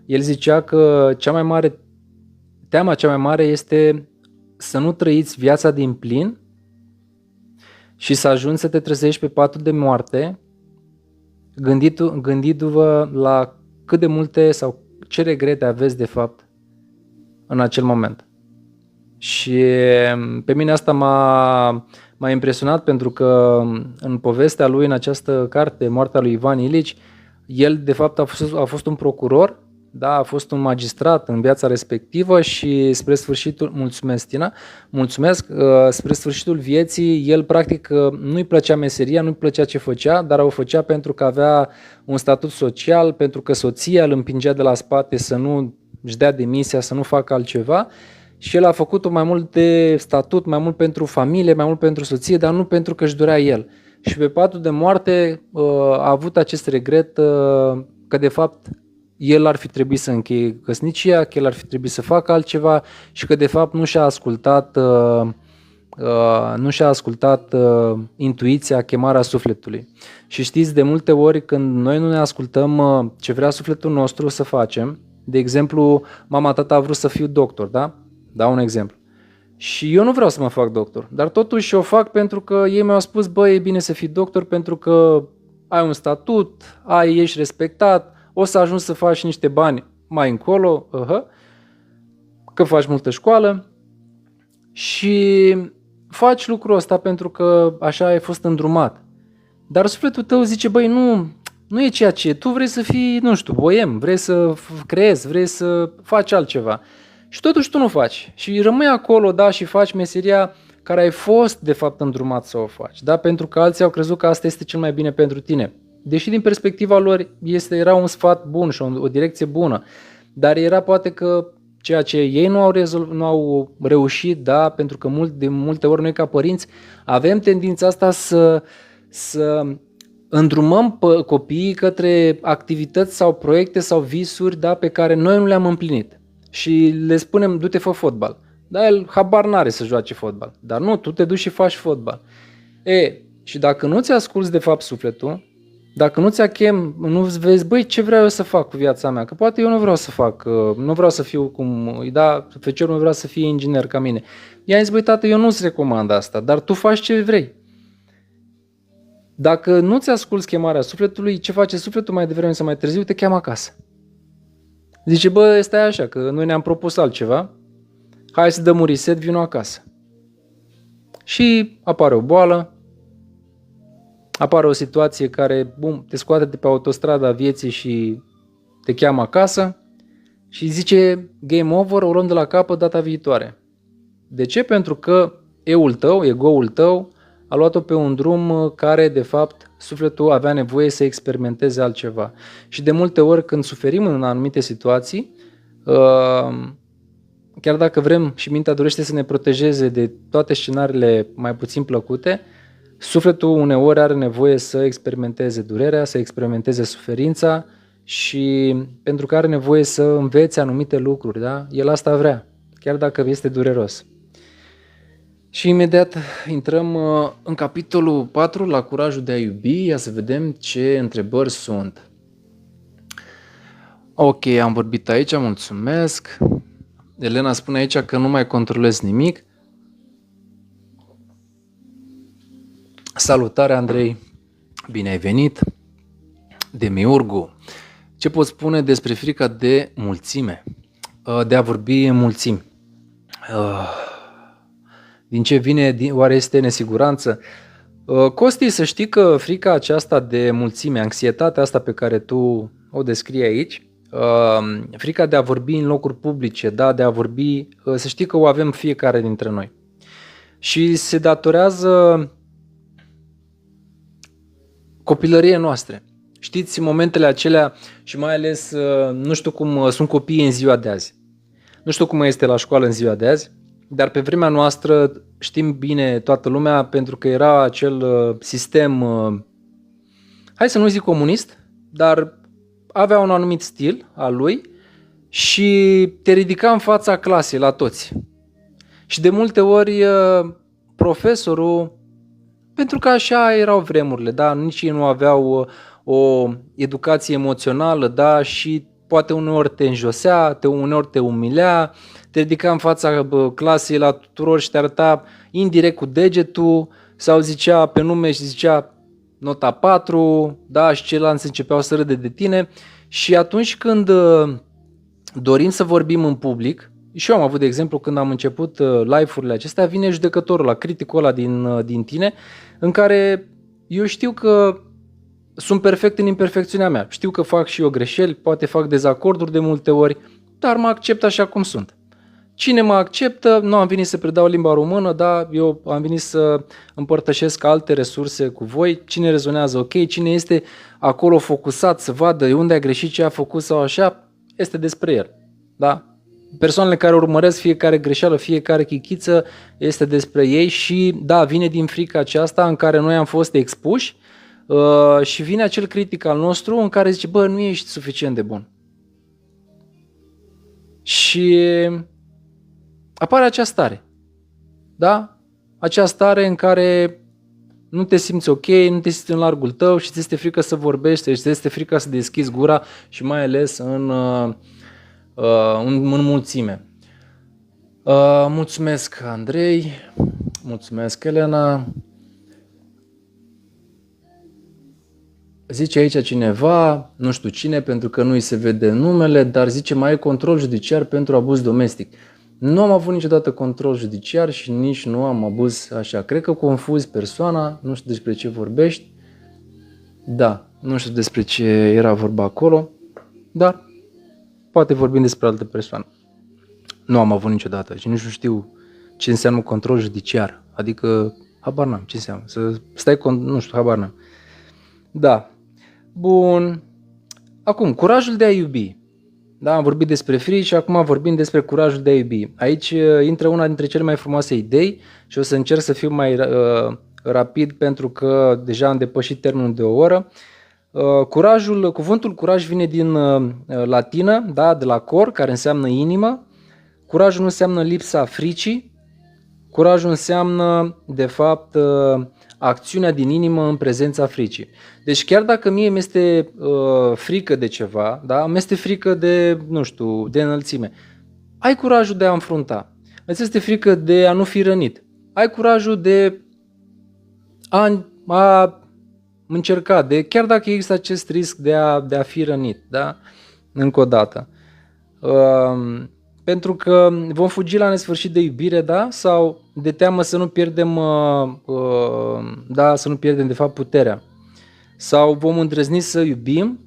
El zicea că teama cea mai mare este să nu trăiți viața din plin și să ajungi să te trezești pe patul de moarte gândindu-vă la cât de multe sau ce regrete aveți de fapt în acel moment. Și pe mine asta m-a impresionat pentru că în povestea lui, în această carte, Moartea lui Ivan Ilici, el de fapt a fost un procuror, da, a fost un magistrat în viața respectivă și spre sfârșitul, mulțumesc Tina, mulțumesc, spre sfârșitul vieții, el practic nu-i plăcea meseria, nu-i plăcea ce făcea, dar o făcea pentru că avea un statut social, pentru că soția îl împingea de la spate să nu își dea demisia, să nu facă altceva. Și el a făcut-o mai mult de statut, mai mult pentru familie, mai mult pentru soție, dar nu pentru că își dorea el. Și pe patul de moarte a avut acest regret că de fapt el ar fi trebuit să încheie căsnicia, că el ar fi trebuit să facă altceva și că de fapt nu și-a ascultat intuiția, chemarea sufletului. Și știți, de multe ori când noi nu ne ascultăm ce vrea sufletul nostru să facem, de exemplu, mama, tata a vrut să fiu doctor, da? Dau un exemplu. Și eu nu vreau să mă fac doctor, dar totuși o fac pentru că ei mi-au spus, bă, e bine să fii doctor pentru că ai un statut, ești respectat, o să ajungi să faci niște bani mai încolo, că faci multă școală și faci lucrul ăsta pentru că așa ai fost îndrumat. Dar sufletul tău zice, băi, nu e ceea ce tu vrei să fii, nu știu, boem, vrei să creezi, vrei să faci altceva. Și totuși tu nu faci. Și rămâi acolo, da, și faci meseria care ai fost, de fapt, îndrumat să o faci. Da? Pentru că alții au crezut că asta este cel mai bine pentru tine. Deși din perspectiva lor era un sfat bun și o direcție bună. Dar era poate că ceea ce ei nu au reușit, da, pentru că de multe ori noi ca părinți avem tendința asta să îndrumăm copiii către activități sau proiecte sau visuri, da, pe care noi nu le-am împlinit. Și le spunem, du-te, fă fotbal. Dar el habar n-are să joace fotbal. Dar nu, tu te duci și faci fotbal. Și dacă nu ți asculți de fapt sufletul, dacă nu ți achem, nu vezi, băi, ce vreau eu să fac cu viața mea? Că poate eu nu vreau să fac, nu vreau să fiu feciorul meu vrea să fie inginer ca mine. I-am zis, băi, tată, eu nu-ți recomand asta, dar tu faci ce vrei. Dacă nu ți asculți chemarea sufletului, ce face sufletul mai devreme sau mai târziu? Te cheamă acasă. Zice, bă, stai așa, că noi ne-am propus altceva, hai să dăm un reset, vino acasă. Și apare o boală, apare o situație care, te scoate de pe autostrada vieții și te cheamă acasă și zice, game over, o luăm de la capăt data viitoare. De ce? Pentru că ego-ul tău, a luat-o pe un drum care, de fapt, sufletul avea nevoie să experimenteze altceva. Și de multe ori, când suferim în anumite situații, chiar dacă vrem și mintea dorește să ne protejeze de toate scenariile mai puțin plăcute, sufletul uneori are nevoie să experimenteze durerea, să experimenteze suferința și pentru că are nevoie să învețe anumite lucruri, da? El asta vrea, chiar dacă este dureros. Și imediat intrăm în capitolul 4, la curajul de a iubi, ia să vedem ce întrebări sunt. Ok, am vorbit aici, mulțumesc. Elena spune aici că nu mai controlez nimic. Salutare, Andrei, bine ai venit. Demiurgu, ce poți spune despre frica de mulțime? De a vorbi în mulțimi? Din ce vine? Oare este nesiguranță? Costi, să știi că frica aceasta de mulțime, anxietatea asta pe care tu o descrii aici, frica de a vorbi în locuri publice, da, de a vorbi, să știi că o avem fiecare dintre noi. Și se datorează copilăriei noastre. Știți, momentele acelea și mai ales, nu știu cum sunt copiii în ziua de azi. Nu știu cum este la școală în ziua de azi, dar pe vremea noastră știm bine toată lumea pentru că era acel sistem, hai să nu zic comunist, dar avea un anumit stil al lui și te ridica în fața clasei la toți. Și de multe ori profesorul, pentru că așa erau vremurile, da, nici ei nu aveau o educație emoțională, da, și poate uneori te înjosea, uneori te umilea, te ridica în fața clasei la tuturor și te arăta indirect cu degetul sau zicea pe nume și zicea nota 4, da, și ceilalți începeau să râde de tine. Și atunci când dorim să vorbim în public, Și eu am avut, de exemplu, când am început live-urile acestea, vine judecătorul ăla, criticul ăla din tine, în care eu știu că sunt perfect în imperfecțiunea mea. Știu că fac și eu greșeli, poate fac dezacorduri de multe ori, dar mă accept așa cum sunt. Cine mă acceptă, nu am venit să predau limba română, da, eu am venit să împărtășesc alte resurse cu voi. Cine rezonează ok, cine este acolo focusat să vadă unde a greșit, ce a făcut sau așa, este despre el. Da? Persoanele care urmăresc fiecare greșeală, fiecare chichiță, este despre ei și da, vine din frica aceasta în care noi am fost expuși și vine acel critic al nostru în care zice, bă, nu ești suficient de bun. Și apare acea stare, da? Acea stare în care nu te simți ok, nu te simți în largul tău și ți este frică să vorbești, ți este frică să deschizi gura și mai ales în mulțime. Mulțumesc, Andrei, mulțumesc, Elena. Zice aici cineva, nu știu cine, pentru că nu îi se vede numele, dar zice mai ai control judiciar pentru abuz domestic. Nu am avut niciodată control judiciar și nici nu am abuz așa. Cred că confuzi persoana, nu știu despre ce vorbești. Da, nu știu despre ce era vorba acolo, dar poate vorbim despre alte persoane. Nu am avut niciodată și nici nu știu ce înseamnă control judiciar. Adică, habar n-am, ce înseamnă. Să stai, nu știu, habar n-am. Da. Bun. Acum, curajul de a iubi. Da, am vorbit despre frici și acum vorbim despre curajul de a iubi. Aici intră una dintre cele mai frumoase idei și o să încerc să fiu mai rapid pentru că deja am depășit termenul de o oră. Cuvântul curaj vine din latină, da, de la cor, care înseamnă inimă. Curajul nu înseamnă lipsa fricii. Curajul înseamnă, de fapt, acțiunea din inimă în prezența fricii. Deci chiar dacă mie mi-este frică de ceva, da, mi-este frică de, nu știu, de înălțime, ai curajul de a înfrunta. Îți este frică de a nu fi rănit. Ai curajul de a încerca, chiar dacă există acest risc de a fi rănit, da? Încă o dată. Pentru că vom fugi la nesfârșit de iubire, da? Sau de teamă să nu pierdem, să nu pierdem de fapt puterea. Sau vom îndrăzni să iubim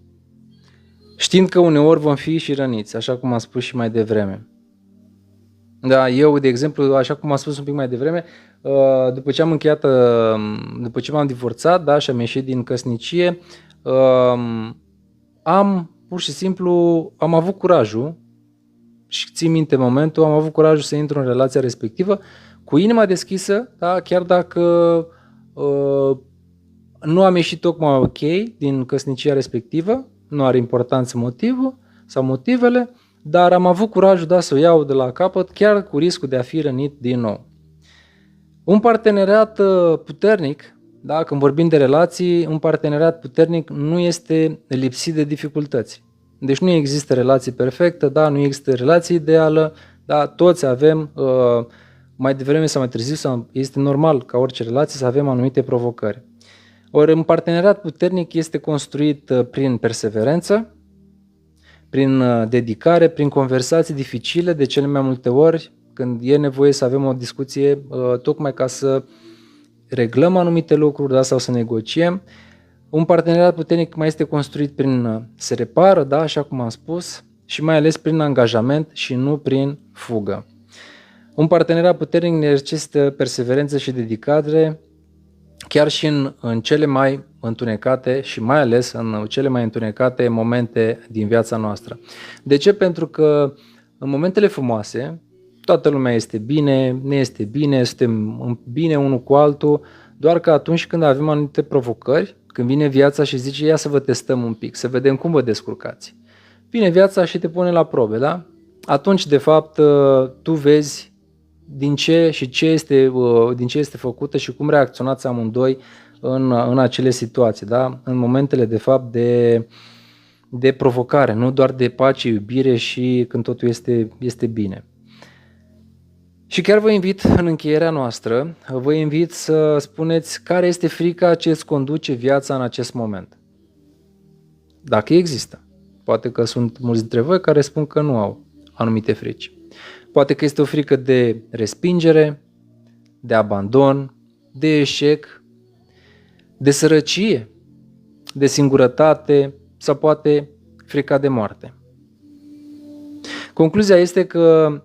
știind că uneori vom fi și răniți, așa cum am spus și mai devreme. Da, eu, de exemplu, așa cum am spus un pic mai devreme, după ce am încheiat, după ce m-am divorțat, da, și am ieșit din căsnicie, pur și simplu am avut curajul și țin minte momentul, am avut curajul să intru în relația respectivă cu inima deschisă, da, chiar dacă nu am ieșit tocmai ok din căsnicia respectivă, nu are importanță motivul sau motivele, dar am avut curajul, da, să o iau de la capăt, chiar cu riscul de a fi rănit din nou. Un parteneriat puternic, da, când vorbim de relații, un parteneriat puternic nu este lipsit de dificultăți. Deci nu există relație perfectă, da, nu există relație ideală, da, toți avem, mai devreme sau mai târziu, este normal ca orice relație să avem anumite provocări. Ori un parteneriat puternic este construit prin perseverență, prin dedicare, prin conversații dificile, de cele mai multe ori, când e nevoie să avem o discuție tocmai ca să reglăm anumite lucruri, da, sau să negociem. Un parteneriat puternic mai este construit prin se repară, da, așa cum am spus, și mai ales prin angajament și nu prin fugă. Un parteneriat puternic necesită perseverență și dedicare, chiar și în cele mai întunecate și mai ales în cele mai întunecate momente din viața noastră. De ce? Pentru că în momentele frumoase toată lumea este bine, ne este bine, suntem bine unul cu altul, doar că atunci când avem anumite provocări, când vine viața și zice ia să vă testăm un pic, să vedem cum vă descurcați. Vine viața și te pune la probe, da? Atunci, de fapt, tu vezi din ce este făcută și cum reacționați amândoi în acele situații, da? În momentele, de fapt, de provocare, nu doar de pace, iubire și când totul este bine. Și chiar vă invit în încheierea noastră, vă invit să spuneți care este frica ce îți conduce viața în acest moment. Dacă există. Poate că sunt mulți dintre voi care spun că nu au anumite frici. Poate că este o frică de respingere, de abandon, de eșec, de sărăcie, de singurătate sau poate frica de moarte. Concluzia este că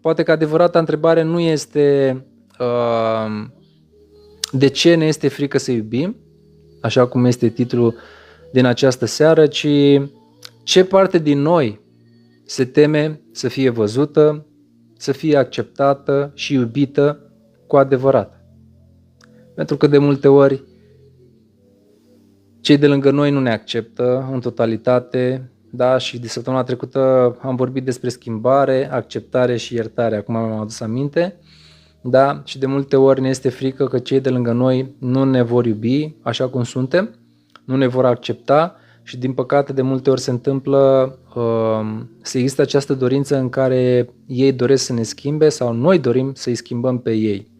poate că adevărata întrebare nu este de ce ne este frică să iubim, așa cum este titlul din această seară, ci ce parte din noi se teme să fie văzută, să fie acceptată și iubită cu adevărat. Pentru că de multe ori cei de lângă noi nu ne acceptă în totalitate, da? Și de săptămâna trecută am vorbit despre schimbare, acceptare și iertare, acum mi-am adus aminte, da? Și de multe ori ne este frică că cei de lângă noi nu ne vor iubi așa cum suntem, nu ne vor accepta și din păcate de multe ori se întâmplă să există această dorință în care ei doresc să ne schimbe sau noi dorim să-i schimbăm pe ei.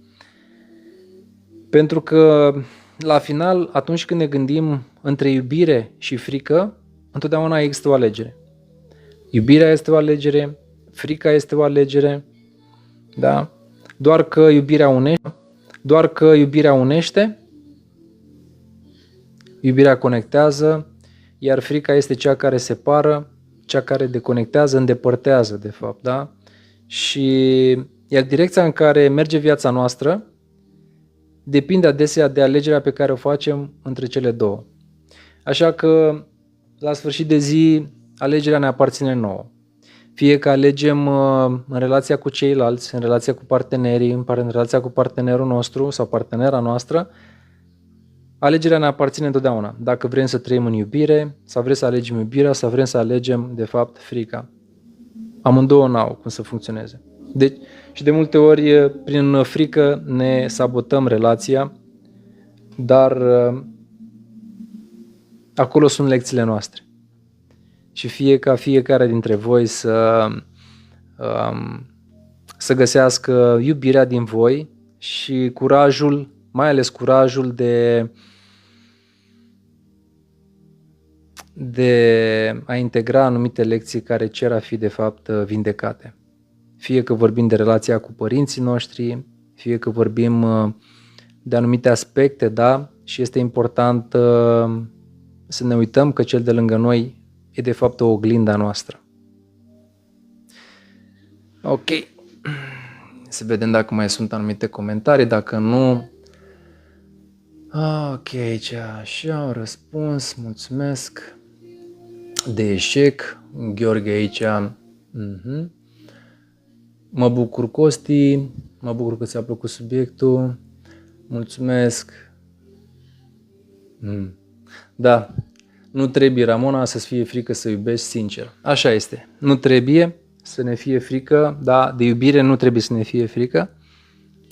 Pentru că la final, atunci când ne gândim între iubire și frică, întotdeauna există o alegere. Iubirea este o alegere, frica este o alegere, da? Doar că iubirea unește, iubirea conectează, iar frica este cea care separă, cea care deconectează, îndepărtează, de fapt, da? Și iar direcția în care merge viața noastră depinde adesea de alegerea pe care o facem între cele două. Așa că, la sfârșit de zi, alegerea ne aparține nouă. Fie că alegem în relația cu ceilalți, în relația cu partenerii, în relația cu partenerul nostru sau partenera noastră, alegerea ne aparține întotdeauna. Dacă vrem să trăim în iubire, sau vrem să alegem iubirea, sau vrem să alegem, de fapt, frica. Amândouă n-au cum să funcționeze. Deci, și de multe ori, prin frică, ne sabotăm relația, dar acolo sunt lecțiile noastre. Și fie ca fiecare dintre voi să găsească iubirea din voi și curajul, mai ales curajul de a integra anumite lecții care cer a fi de fapt vindecate. Fie că vorbim de relația cu părinții noștri, fie că vorbim de anumite aspecte, da? Și este important să ne uităm că cel de lângă noi e de fapt o oglindă a noastră. Ok. Să vedem dacă mai sunt anumite comentarii, dacă nu... Ok, ce așa, un răspuns, mulțumesc. De eșec, Gheorghe aici. Mă bucur, Costi, mă bucur că ți-a plăcut subiectul. Mulțumesc. Da, nu trebuie, Ramona, să-ți fie frică să iubești sincer. Așa este. Nu trebuie să ne fie frică, da, de iubire nu trebuie să ne fie frică,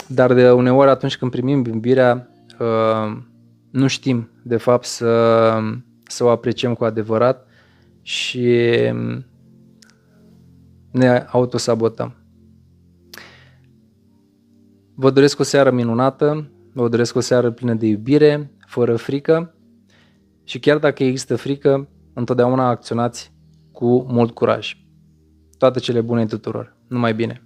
dar de uneori atunci când primim iubirea, nu știm, de fapt, să o apreciem cu adevărat și ne autosabotăm. Vă doresc o seară minunată, vă doresc o seară plină de iubire, fără frică și chiar dacă există frică, întotdeauna acționați cu mult curaj. Toate cele bune tuturor. Numai bine!